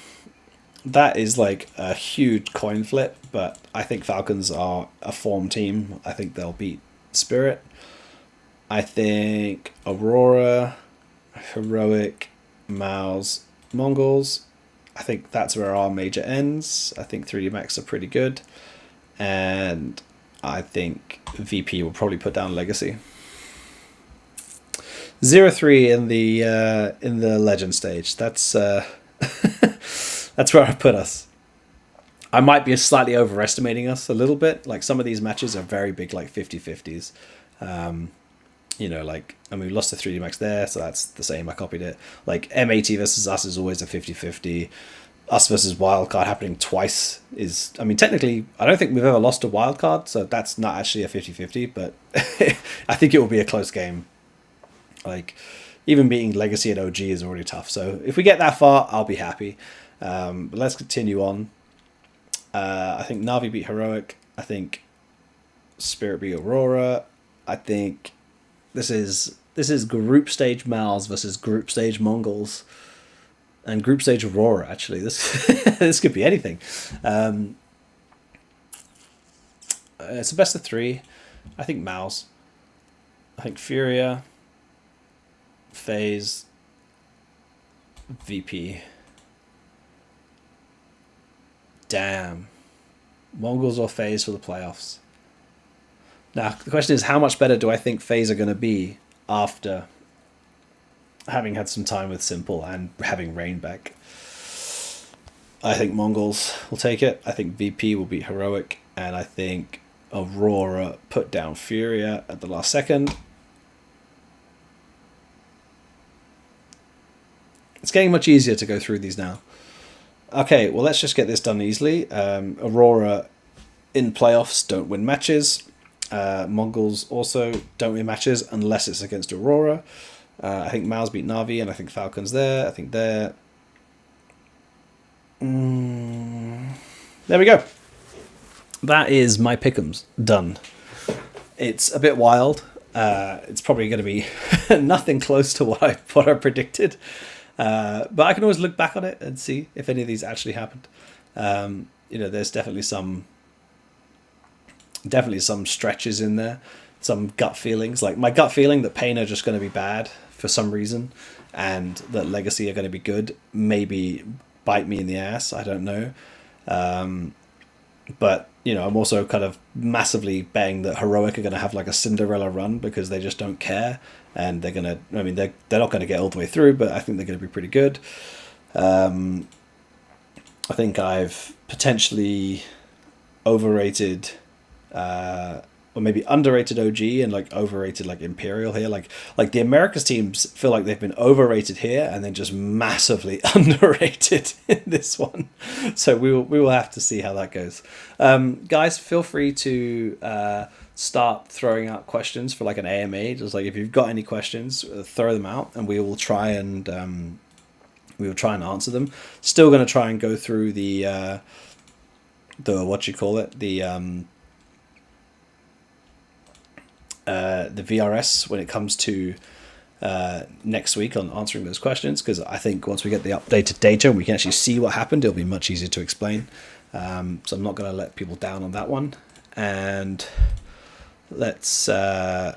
That is like a huge coin flip, but I think Falcons are a form team. I think they'll beat Spirit. I think Aurora, Heroic, Mouse, Mongols. I think that's where our major ends. I think 3D Max are pretty good. And I think VP will probably put down Legacy. 0-3 in the legend stage. That's that's where I put us. I might be slightly overestimating us a little bit. Like, some of these matches are very big, like 50-50s. You know, like, I mean, we lost to 3D Max there, so that's the same. I copied it. Like, M80 versus us is always a 50-50. Us versus Wildcard happening twice is, I mean, technically, I don't think we've ever lost a Wildcard, so that's not actually a 50-50, but I think it will be a close game. Like, even beating Legacy and OG is already tough. So if we get that far, I'll be happy. But let's continue on. I think Na'Vi beat Heroic. I think Spirit beat Aurora. I think this is group stage Mals versus group stage Mongols. And group stage Aurora, actually. This this could be anything. It's a best of 3. I think Mouse. I think Furia. FaZe, VP. Damn. Mongols or FaZe for the playoffs. Now, the question is, how much better do I think FaZe are going to be after having had some time with Simple and having Rain back? I think Mongols will take it. I think VP will beat Heroic. and I think Aurora put down Furia at the last second. It's getting much easier to go through these now. Okay, well, let's just get this done easily. Aurora in playoffs don't win matches. Mongols also don't win matches unless it's against Aurora. I think Mao's beat Na'Vi, and I think Falcon's there. I think they're... There we go. That is my pick'ems done. It's a bit wild. It's probably going to be nothing close to what I predicted. But I can always look back on it and see if any of these actually happened. There's definitely some stretches in there, some gut feelings. Like my gut feeling that Pain are just going to be bad for some reason, and that Legacy are going to be good, maybe bite me in the ass. I don't know. But I'm also kind of massively betting that Heroic are going to have like a Cinderella run because they just don't care, and they're gonna. I mean, they're not going to get all the way through, but I think they're going to be pretty good. I think I've potentially overrated, or maybe underrated OG and like overrated like Imperial here. Like the Americas teams feel like they've been overrated here and then just massively underrated in this one. So we will have to see how that goes. Guys, feel free to start throwing out questions for like an AMA. Just like if you've got any questions, throw them out and we will try and answer them. Still going to try and go through the VRS when it comes to next week on answering those questions, because I think once we get the updated data and we can actually see what happened, it'll be much easier to explain. So I'm not going to let people down on that one. And let's throw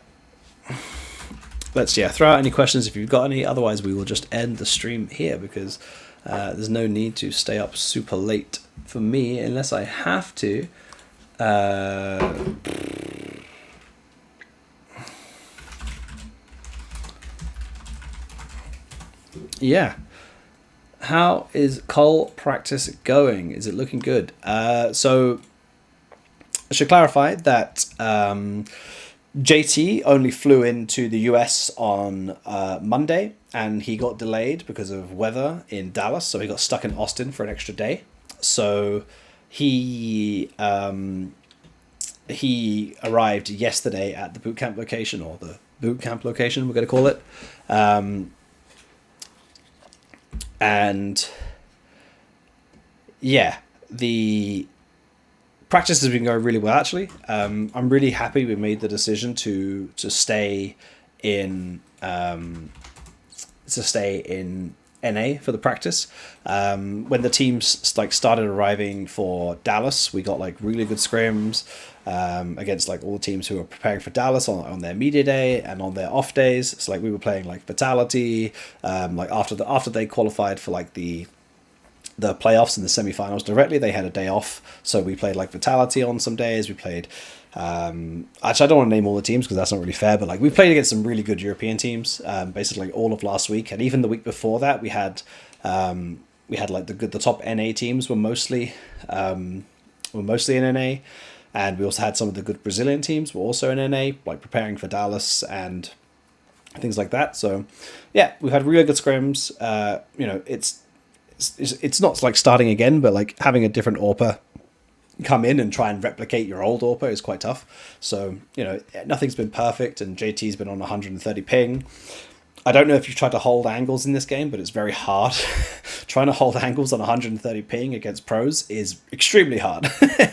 out any questions if you've got any. Otherwise, we will just end the stream here because there's no need to stay up super late for me unless I have to. Yeah. How is Cole practice going? Is it looking good? So I should clarify that JT only flew into the US on Monday, and he got delayed because of weather in Dallas, so he got stuck in Austin for an extra day. So he arrived yesterday at the boot camp location, or the boot camp location we're going to call it. And yeah, the practice has been going really well, actually. I'm really happy we made the decision to stay in NA for the practice. When the teams started arriving for Dallas, we got like really good scrims against like all the teams who were preparing for Dallas on their media day and on their off days. So like we were playing like Vitality, like after they qualified for like the playoffs and the semifinals directly, they had a day off. So we played like Vitality on some days. We played actually I don't want to name all the teams because that's not really fair, but like we played against some really good European teams basically all of last week, and even the week before that we had like the top NA teams were mostly in NA, and we also had some of the good Brazilian teams were also in NA, like preparing for Dallas and things like that. So yeah, we've had really good scrims. It's not like starting again, but like having a different AWPer come in and try and replicate your old AWPer is quite tough. So, nothing's been perfect, and JT's been on 130 ping. I don't know if you've tried to hold angles in this game, but it's very hard. Trying to hold angles on 130 ping against pros is extremely hard.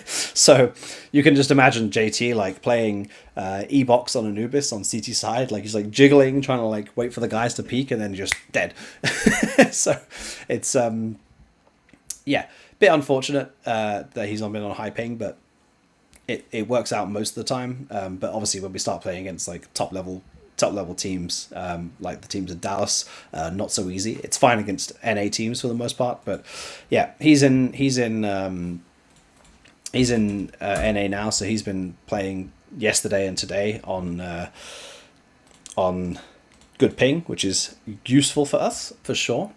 So you can just imagine JT like playing E-Box on Anubis on CT side, like he's like jiggling, trying to like wait for the guys to peek and then just dead. So it's bit unfortunate that he's not been on high ping, but it works out most of the time. But obviously when we start playing against like top level teams, like the teams in Dallas, not so easy. It's fine against NA teams for the most part, but yeah, he's in NA now, so he's been playing yesterday and today on good ping, which is useful for us for sure.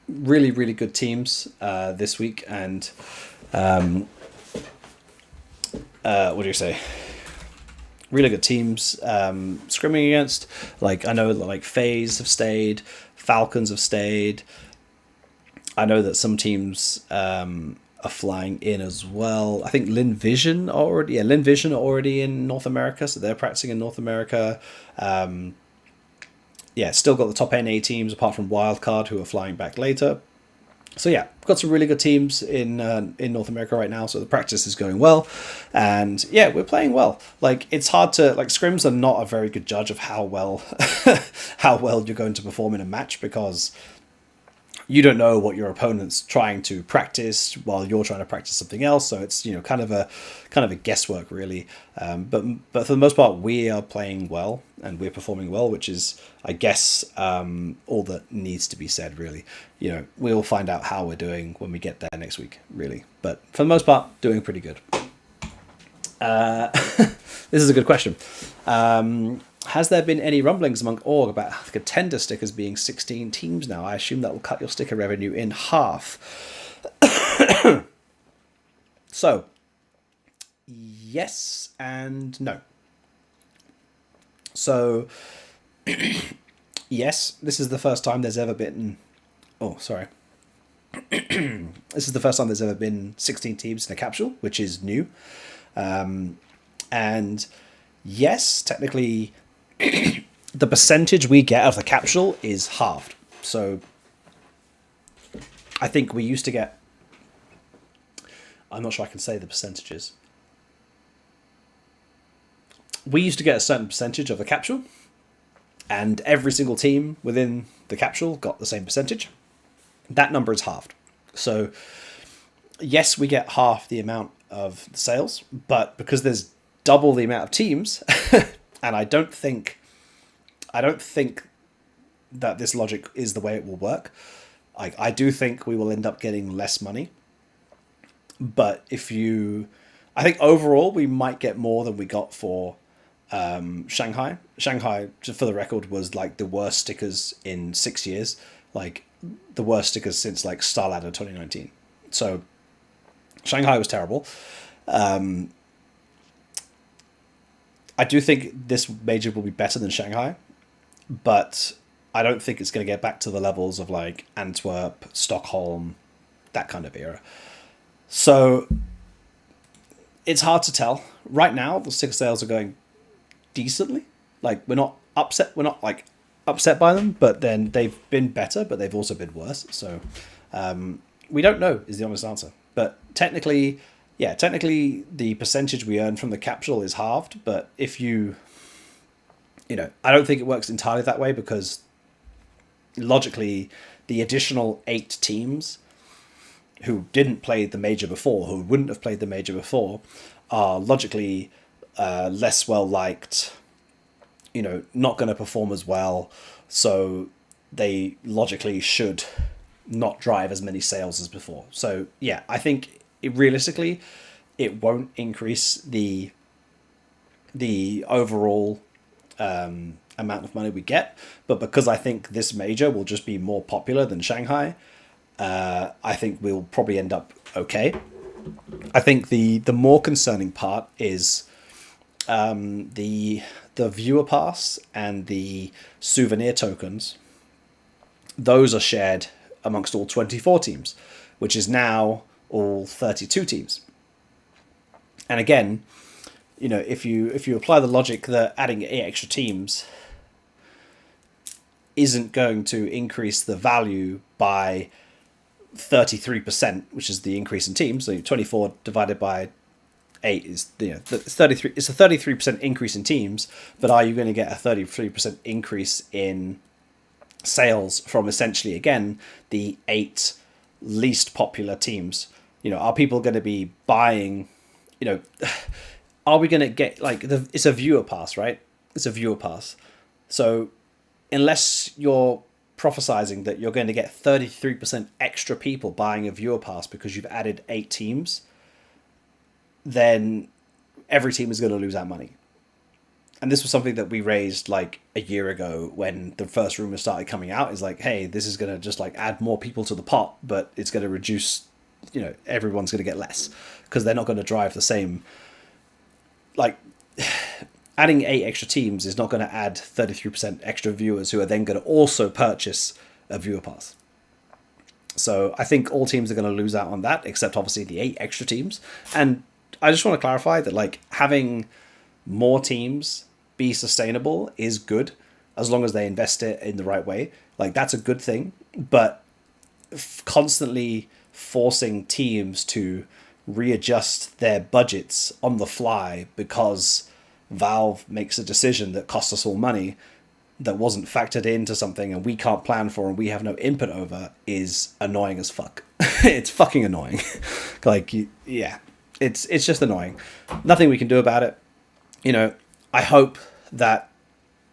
Really good teams this week, and what do you say? Really good teams scrimming against. Like I know like FaZe have stayed, Falcons have stayed. I know that some teams are flying in as well. I think Lin Vision are already in North America, so they're practicing in North America. Yeah, still got the top NA teams apart from Wildcard who are flying back later. So yeah, got some really good teams in North America right now. So the practice is going well, and yeah, we're playing well. Like it's hard to like scrims are not a very good judge of how well how well you're going to perform in a match because you don't know what your opponent's trying to practice while you're trying to practice something else. So it's kind of a guesswork really. But for the most part, we are playing well and we're performing well, which is I guess all that needs to be said really. We'll find out how we're doing when we get there next week really. But for the most part, doing pretty good. This is a good question. Has there been any rumblings among org about contender stickers being 16 teams now? I assume that will cut your sticker revenue in half. So, yes and no. So, yes, this is the first time there's ever been... Oh, sorry. This is the first time there's ever been 16 teams in a capsule, which is new. And yes, technically... the percentage we get of the capsule is halved. So I think we used to get... I'm not sure I can say the percentages. We used to get a certain percentage of the capsule, and every single team within the capsule got the same percentage. That number is halved. So yes, we get half the amount of the sales, but because there's double the amount of teams... And I don't think that this logic is the way it will work. I do think we will end up getting less money. But I think overall we might get more than we got for Shanghai. Shanghai, just for the record, was like the worst stickers in 6 years. Like the worst stickers since like Starladder 2019. So Shanghai was terrible. I do think this major will be better than Shanghai, but I don't think it's going to get back to the levels of like Antwerp, Stockholm, that kind of era. So it's hard to tell. Right now, the sticker sales are going decently. Like we're not upset. We're not like upset by them, but then they've been better, but they've also been worse. So we don't know is the honest answer. But technically, the percentage we earn from the capsule is halved, but if I don't think it works entirely that way because logically the additional 8 teams who didn't play the major before, who wouldn't have played the major before, are logically less well liked, not going to perform as well, so they logically should not drive as many sales as before. So yeah, I think realistically, it won't increase the overall amount of money we get, but because I think this major will just be more popular than Shanghai, I think we'll probably end up okay. I think the more concerning part is the viewer pass and the souvenir tokens. Those are shared amongst all 24 teams, which is now all 32 teams. And again, if you apply the logic that adding 8 extra teams isn't going to increase the value by 33%, which is the increase in teams, so 24 divided by 8 is it's 33. It's a 33% increase in teams, but are you going to get a 33% increase in sales from essentially again the 8 least popular teams? Are people going to be buying, are we going to get it's a viewer pass, right? It's a viewer pass. So unless you're prophesizing that you're going to get 33% extra people buying a viewer pass because you've added 8 teams, then every team is going to lose out money. And this was something that we raised like a year ago when the first rumors started coming out. Is like, hey, this is going to just like add more people to the pot, but it's going to reduce, everyone's going to get less because they're not going to drive the same like adding 8 extra teams is not going to add 33% extra viewers who are then going to also purchase a viewer pass. So I think all teams are going to lose out on that, except obviously the 8 extra teams. And I just want to clarify that like having more teams be sustainable is good as long as they invest it in the right way. Like that's a good thing, but constantly forcing teams to readjust their budgets on the fly because Valve makes a decision that costs us all money that wasn't factored into something and we can't plan for and we have no input over is annoying as fuck. It's fucking annoying. Like, yeah, it's just annoying. Nothing we can do about it. You know, I hope that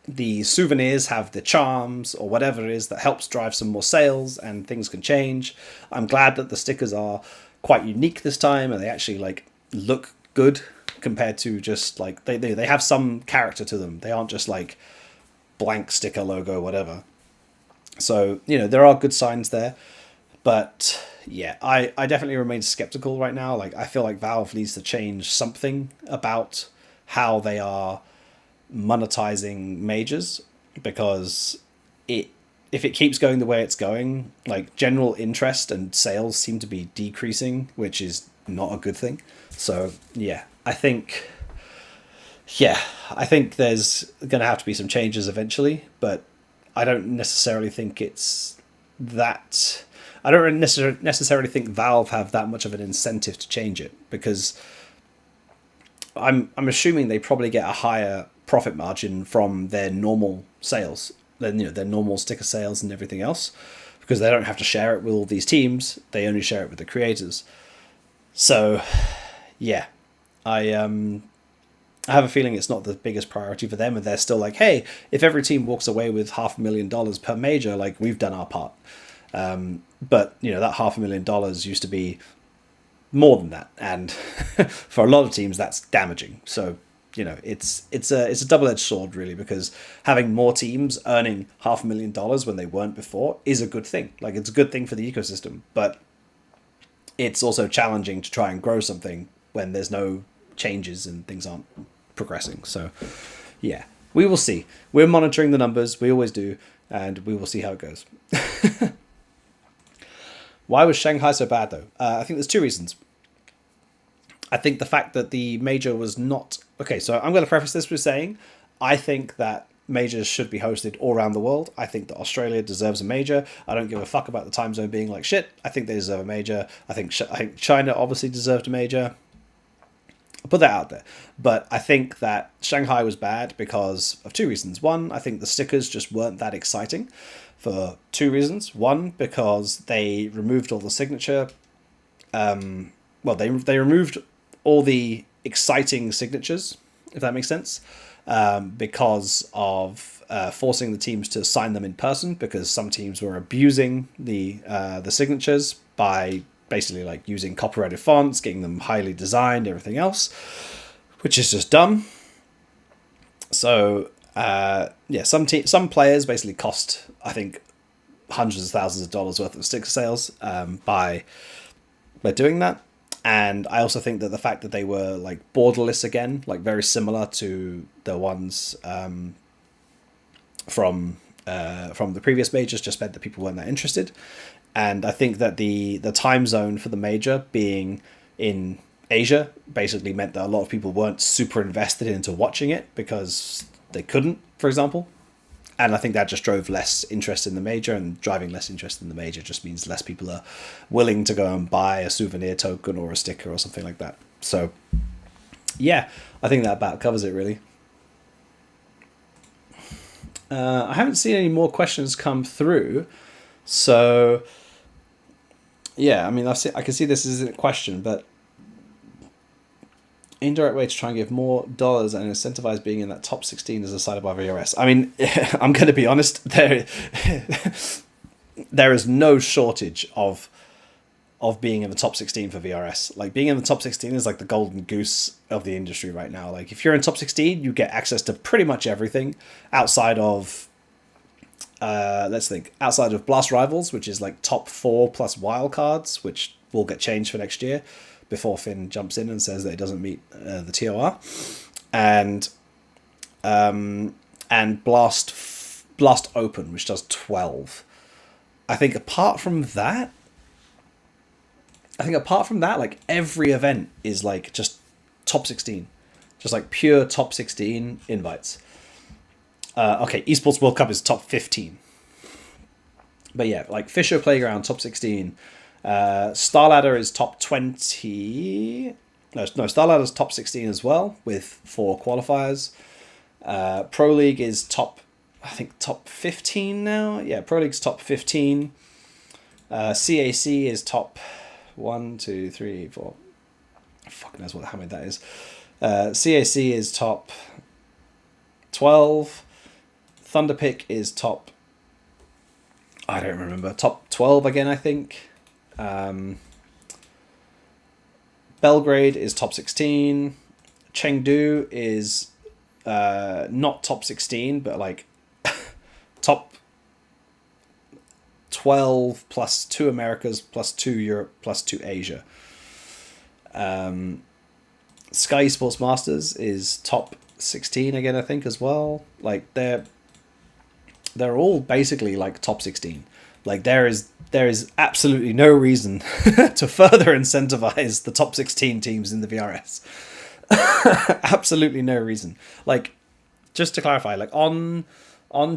the souvenirs have the charms or whatever it is that helps drive some more sales and things can change. I'm glad that the stickers are quite unique this time and they actually like look good compared to just like they have some character to them. They aren't just like blank sticker logo, whatever. So, you know, there are good signs there. But yeah, I definitely remain skeptical right now. Like I feel like Valve needs to change something about how they are monetizing majors, because if it keeps going the way it's going, like general interest and sales seem to be decreasing, which is not a good thing. So yeah, I think there's going to have to be some changes eventually, but I don't necessarily think it's that. I don't necessarily think Valve have that much of an incentive to change it, because I'm assuming they probably get a higher profit margin from their normal sales than, you know, their normal sticker sales and everything else, because they don't have to share it with all these teams. They only share it with the creators. So yeah, I have a feeling it's not the biggest priority for them, and they're still like, hey, if every team walks away with $500,000 per major, like we've done our part. But you know, that $500,000 used to be more than that, and for a lot of teams that's damaging. So you know, it's a double-edged sword really, because having more teams earning $500,000 when they weren't before is a good thing. Like it's a good thing for the ecosystem, but it's also challenging to try and grow something when there's no changes and things aren't progressing. So yeah, we will see. We're monitoring the numbers, we always do, and we will see how it goes. Why was Shanghai so bad though? I think there's 2 reasons. I think the fact that the major was not... Okay, so I'm going to preface this with saying I think that majors should be hosted all around the world. I think that Australia deserves a major. I don't give a fuck about the time zone being like shit. I think they deserve a major. I think China obviously deserved a major. I'll put that out there. But I think that Shanghai was bad because of 2 reasons. One, I think the stickers just weren't that exciting for 2 reasons. One, because they removed all the signature... they removed all the exciting signatures, if that makes sense, because of forcing the teams to sign them in person, because some teams were abusing the signatures by basically like using copyrighted fonts, getting them highly designed, everything else, which is just dumb. So some players basically cost, I think, hundreds of thousands of dollars worth of sticker sales by doing that. And I also think that the fact that they were like borderless again, like very similar to the ones from the previous majors, just meant that people weren't that interested. And I think that the time zone for the major being in Asia basically meant that a lot of people weren't super invested into watching it because they couldn't, for example. And I think that just drove less interest in the major, and driving less interest in the major just means less people are willing to go and buy a souvenir token or a sticker or something like that. So, yeah, I think that about covers it, really. I haven't seen any more questions come through. So, yeah, I mean, I can see this isn't a question, but indirect way to try and give more dollars and incentivize being in that top 16 as a side above VRS. I mean, I'm going to be honest, there is no shortage of being in the top 16 for VRS. Like being in the top 16 is like the golden goose of the industry right now. Like if you're in top 16, you get access to pretty much everything outside of outside of Blast Rivals, which is like top 4 plus wildcards, which will get changed for next year before Finn jumps in and says that it doesn't meet the TOR. and Blast Open, which does 12. I think apart from that, like every event is like just top 16, just like pure top 16 invites. Okay, Esports World Cup is top 15. But yeah, like Fisher Playground, top 16. Star Ladder is top 20. No, Star Ladder's top 16 as well, with 4 qualifiers. Pro League is top 15 now. Yeah, Pro League's top 15. CAC is top 1, 2, 3, 4. Fuck knows how many that is. CAC is top 12. Thunderpick is top, I don't remember, top 12 again, I think. Belgrade is top 16. Chengdu is not top 16, but like top 12 plus 2 Americas plus 2 Europe plus 2 Asia. Sky Sports Masters is top 16 again, I think, as well. Like they're all basically like top 16. Like there is absolutely no reason to further incentivize the top 16 teams in the VRS. Absolutely no reason. Like, just to clarify, like on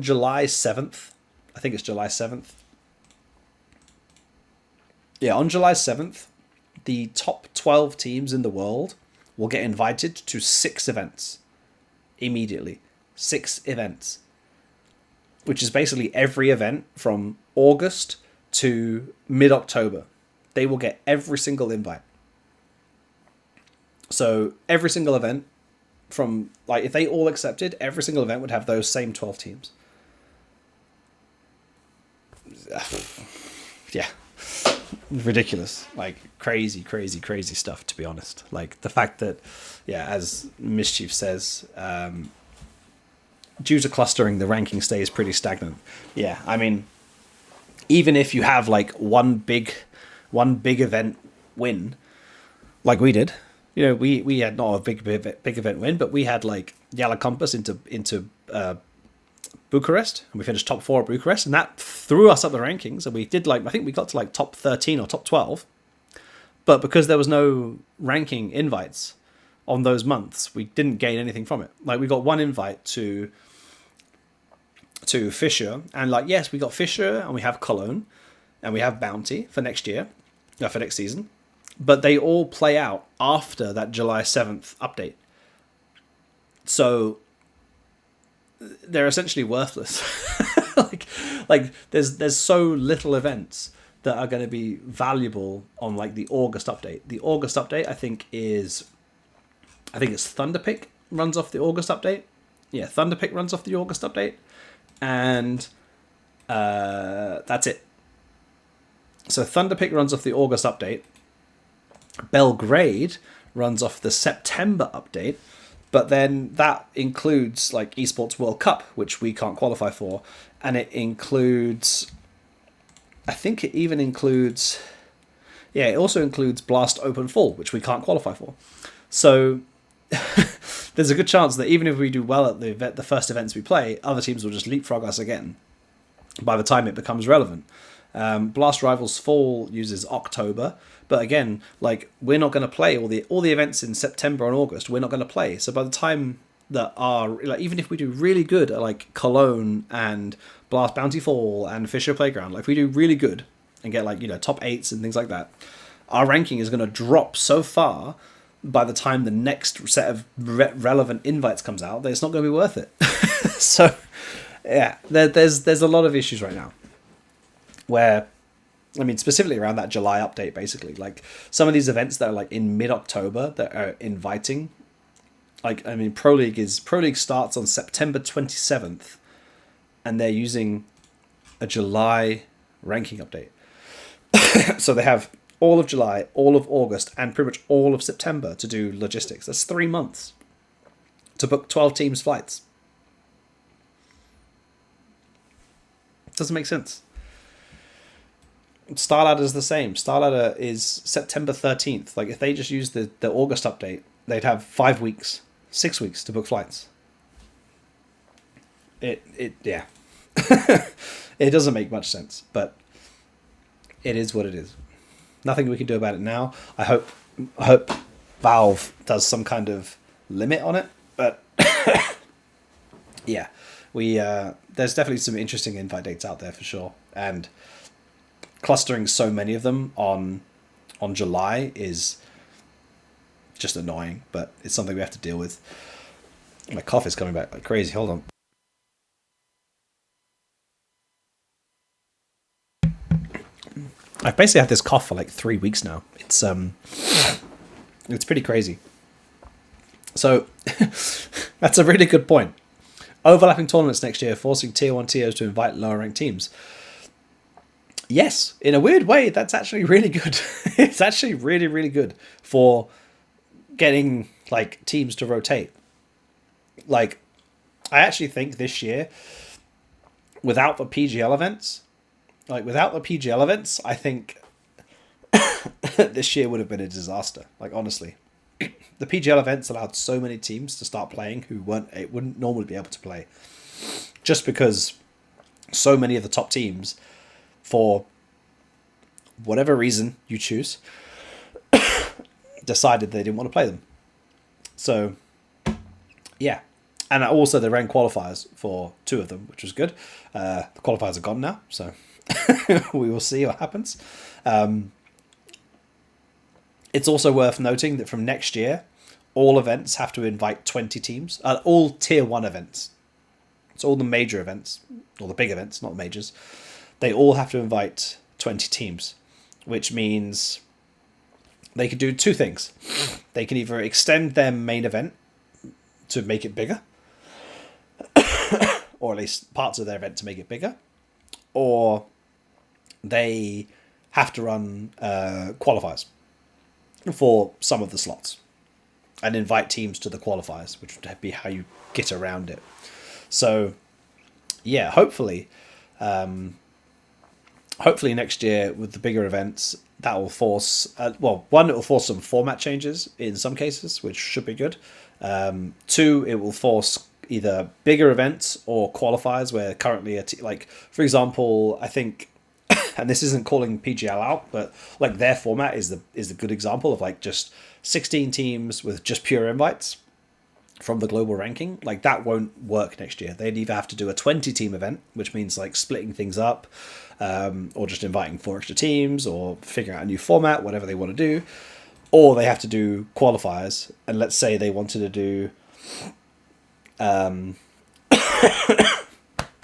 July 7th, I think it's July 7th. Yeah, on July 7th, the top 12 teams in the world will get invited to 6 events immediately. 6 events. Which is basically every event from August to mid-October. They will get every single invite. So every single event from, like, if they all accepted, every single event would have those same 12 teams. Yeah. Ridiculous. Like, crazy stuff, to be honest. Like, the fact that, yeah, as Mischief says, due to clustering, the ranking stays pretty stagnant. Yeah, I mean, even if you have like one big event win, like we did, you know, we had not a big event win, but we had like Yala Compass into Bucharest, and we finished top 4 at Bucharest, and that threw us up the rankings, and we did like, I think we got to like top 13 or top 12, but because there was no ranking invites on those months, we didn't gain anything from it. Like, we got one invite to Fisher, and like, yes, we got Fisher, and we have Cologne, and we have Bounty for next year, for next season, but they all play out after that July 7th update. So they're essentially worthless. like there's so little events that are going to be valuable on like the August update. The August update, I think it's Thunderpick runs off the August update. Yeah, Thunderpick runs off the August update. And that's it. So Thunderpick runs off the August update. Belgrade runs off the September update. But then that includes like Esports World Cup, which we can't qualify for. And it includes, I think it even includes, yeah, it also includes Blast Open Fall, which we can't qualify for. So there's a good chance that even if we do well at the first events we play, other teams will just leapfrog us again by the time it becomes relevant. Blast Rivals Fall uses October, but again, like, we're not going to play all the events in September and August. We're not going to play. So by the time that like, even if we do really good at like Cologne and Blast Bounty Fall and Fisher Playground, like if we do really good and get like, you know, top 8s and things like that, our ranking is going to drop so far by the time the next set of relevant invites comes out that it's not going to be worth it. So yeah, there's a lot of issues right now where, I mean, specifically around that July update, basically, like some of these events that are like in mid-October that are inviting, like, I mean, Pro League starts on September 27th, and they're using a July ranking update. So they have all of July, all of August, and pretty much all of September to do logistics. That's 3 months to book 12 teams' flights. Doesn't make sense. Starladder is the same. Starladder is September 13th. Like, if they just use the August update, they'd have 5 weeks. 6 weeks to book flights. Yeah. It doesn't make much sense, but it is what it is. Nothing we can do about it now. I hope Valve does some kind of limit on it, but yeah, there's definitely some interesting invite dates out there for sure, and clustering so many of them on July is just annoying, but it's something we have to deal with. My cough is coming back like crazy. Hold on. I've basically had this cough for like 3 weeks now. It's pretty crazy. So that's a really good point. Overlapping tournaments next year, forcing tier 1 TOs to invite lower ranked teams. Yes, in a weird way, that's actually really good. It's actually really, really good for getting like teams to rotate. Like, I actually think this year, without the PGL events, I think this year would have been a disaster. Like, honestly, the PGL events allowed so many teams to start playing who wouldn't normally be able to play, just because so many of the top teams, for whatever reason you choose, decided they didn't want to play them. So, yeah. And also they ran qualifiers for 2 of them, which was good. The qualifiers are gone now, so we will see what happens. It's also worth noting that from next year, all events have to invite 20 teams. All tier 1 events. So all the major events, or the big events, not majors, they all have to invite 20 teams, which means they could do 2 things. They can either extend their main event to make it bigger, or at least parts of their event to make it bigger, or they have to run qualifiers for some of the slots and invite teams to the qualifiers, which would be how you get around it. So, yeah, hopefully next year with the bigger events, that will force, it will force some format changes in some cases, which should be good. 2, it will force either bigger events or qualifiers where currently, like, for example, I think, and this isn't calling PGL out, but like their format is the good example of like just 16 teams with just pure invites from the global ranking. Like, that won't work next year. They'd either have to do a 20 team event, which means like splitting things up, or just inviting 4 extra teams, or figuring out a new format, whatever they want to do, or they have to do qualifiers. And let's say they wanted to do,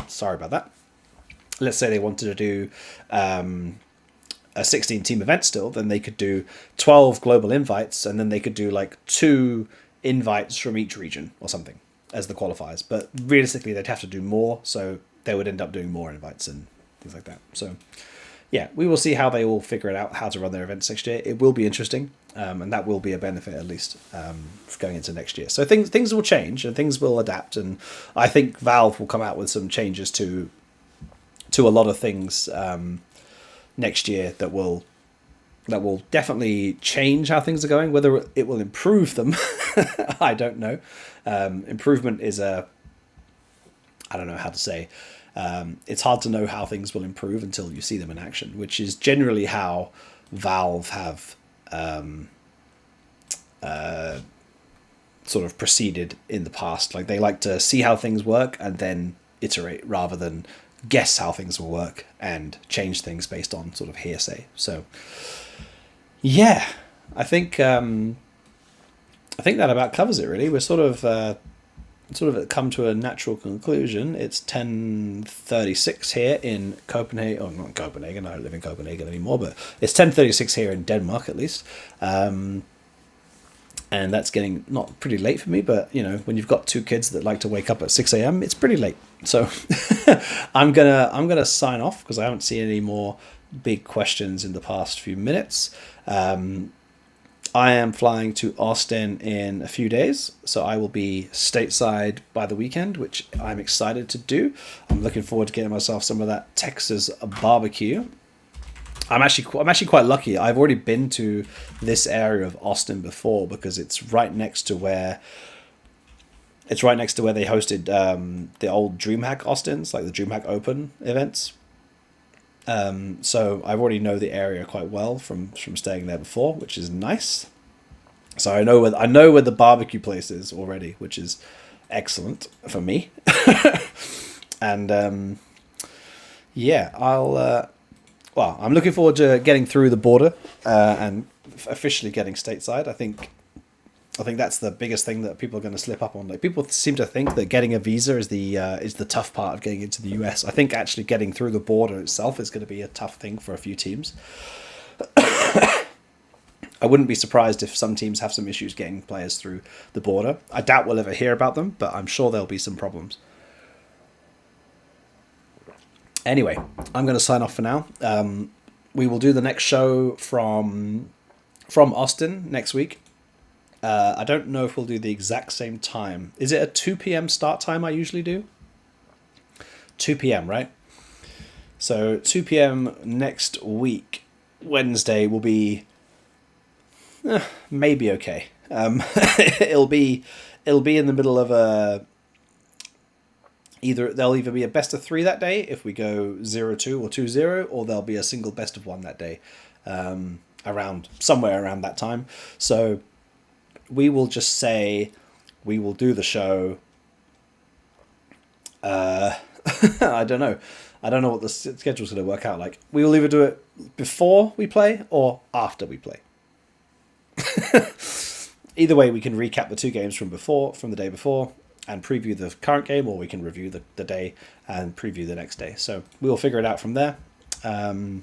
sorry about that. Let's say they wanted to do a 16 team event still, then they could do 12 global invites, and then they could do like 2 invites from each region or something as the qualifiers. But realistically, they'd have to do more, so they would end up doing more invites and things like that. So yeah, we will see how they all figure it out, how to run their events next year. It will be interesting, and that will be a benefit at least going into next year. So things will change and things will adapt, and I think Valve will come out with some changes to a lot of things next year that will definitely change how things are going. Whether it will improve them, I don't know. Improvement is I don't know how to say. It's hard to know how things will improve until you see them in action, which is generally how Valve have sort of proceeded in the past. Like, they like to see how things work and then iterate rather than guess how things will work and change things based on sort of hearsay. So yeah, I think that about covers it really. We're sort of come to a natural conclusion. It's 10:36 here in Copenhagen. Oh, not in Copenhagen. I don't live in Copenhagen anymore, but it's 10:36 here in Denmark at least. And that's getting not pretty late for me, but you know, when you've got 2 kids that like to wake up at 6 a.m., it's pretty late. So I'm gonna sign off because I haven't seen any more big questions in the past few minutes. I am flying to Austin in a few days, so I will be stateside by the weekend, which I'm excited to do. I'm looking forward to getting myself some of that Texas barbecue. I'm actually quite lucky. I've already been to this area of Austin before because it's right next to where It's right next to where they hosted the old DreamHack Austins, like the DreamHack Open events. So I already know the area quite well from staying there before, which is nice. So I know where the barbecue place is already, which is excellent for me. And yeah, I'm looking forward to getting through the border and officially getting stateside. I think that's the biggest thing that people are going to slip up on. Like, people seem to think that getting a visa is the tough part of getting into the US. I think actually getting through the border itself is going to be a tough thing for a few teams. I wouldn't be surprised if some teams have some issues getting players through the border. I doubt we'll ever hear about them, but I'm sure there'll be some problems. Anyway, I'm going to sign off for now. We will do the next show from Austin next week. I don't know if we'll do the exact same time. Is it a 2 p.m. start time I usually do? 2 p.m., right? So 2 p.m. next week, Wednesday, will be maybe okay. It'll be in the middle of there'll either be a best of 3 that day if we go 0-2 or 2-0, or there'll be a single best of 1 that day, somewhere around that time. So we will just say we will do the show. I don't know what the schedule's going to work out like. We will either do it before we play or after we play. Either way, we can recap the 2 games from the day before, and preview the current game, or we can review the day and preview the next day. So we'll figure it out from there. I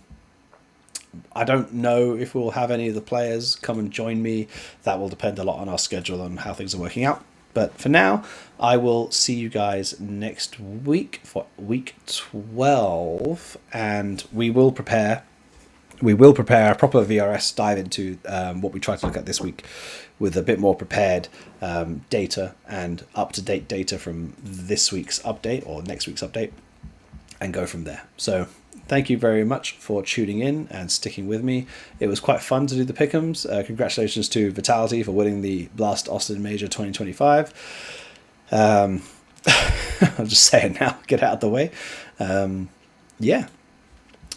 don't know if we'll have any of the players come and join me. That will depend a lot on our schedule and how things are working out. But for now, I will see you guys next week for week 12, and we will prepare a proper VRS dive into what we try to look at this week, with a bit more prepared data and up-to-date data from this week's update or next week's update, and go from there. So thank you very much for tuning in and sticking with me. It was quite fun to do the pick'ems. Congratulations to Vitality for winning the Blast Austin Major 2025. I'll just say it now, get out of the way. Yeah.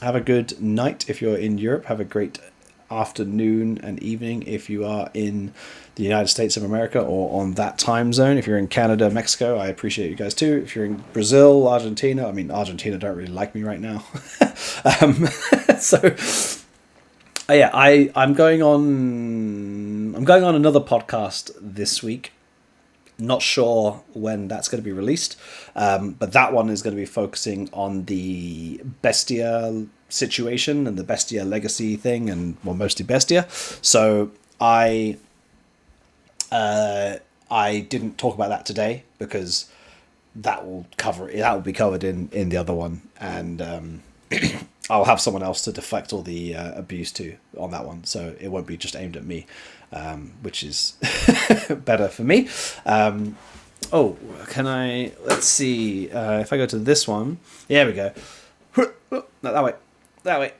Have a good night if you're in Europe. Have a great afternoon and evening if you are in the United States of America or on that time zone. If you're in Canada, Mexico, I appreciate you guys too. If you're in Brazil, Argentina, Argentina don't really like me right now. I'm going on another podcast this week. Not sure when that's going to be released, but that one is going to be focusing on the Bestia situation and the Bestia legacy thing, and mostly Bestia. So I didn't talk about that today because that will be covered in the other one, and I'll have someone else to deflect all the abuse to on that one, so it won't be just aimed at me, which is better for me. Let's see, if I go to this one, there we go. No, that way.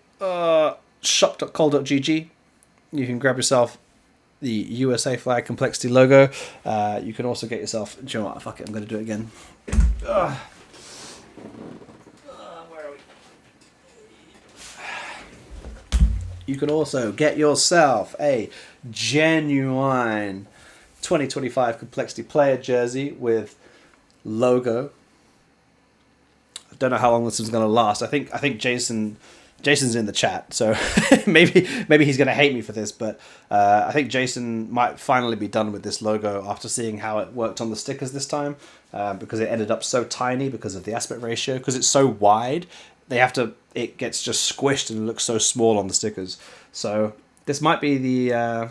Shop.col.gg. You can grab yourself the USA flag complexity logo. You can also get yourself, do you know what, fuck it, I'm going to do it again. Where are we? You can also get yourself a genuine 2025 complexity player jersey with logo. I don't know how long this is going to last. I think Jason's in the chat, so maybe he's going to hate me for this, but I think Jason might finally be done with this logo after seeing how it worked on the stickers this time, because it ended up so tiny because of the aspect ratio. Because it's so wide, it gets just squished and looks so small on the stickers. So this might be the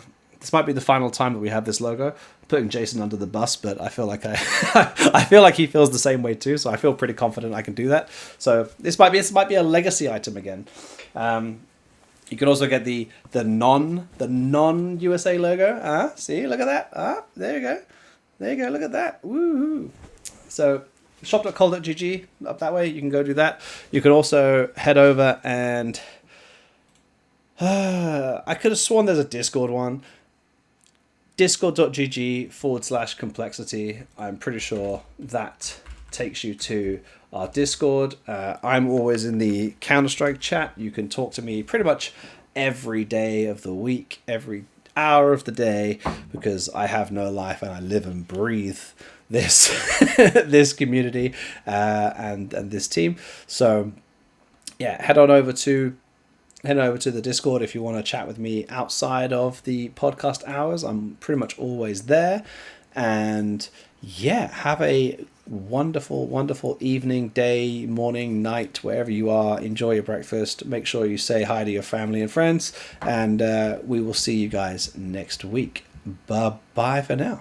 final time that we have this logo. I'm putting Jason under the bus, but I feel like I feel like he feels the same way too. So I feel pretty confident I can do that. So this might be a legacy item again. You can also get the non USA logo. See, look at that. There you go. Look at that. Woohoo! So shop.col.gg, up that way. You can go do that. You can also head over and I could have sworn there's a Discord one. discord.gg/complexity. I'm pretty sure that takes you to our Discord. I'm always in the Counter-Strike chat. You can talk to me pretty much every day of the week, every hour of the day, because I have no life and I live and breathe this this community and this team. So yeah, head over to the Discord if you want to chat with me outside of the podcast hours. I'm pretty much always there. And yeah, have a wonderful, wonderful evening, day, morning, night, wherever you are. Enjoy your breakfast. Make sure you say hi to your family and friends. And we will see you guys next week. Bye-bye for now.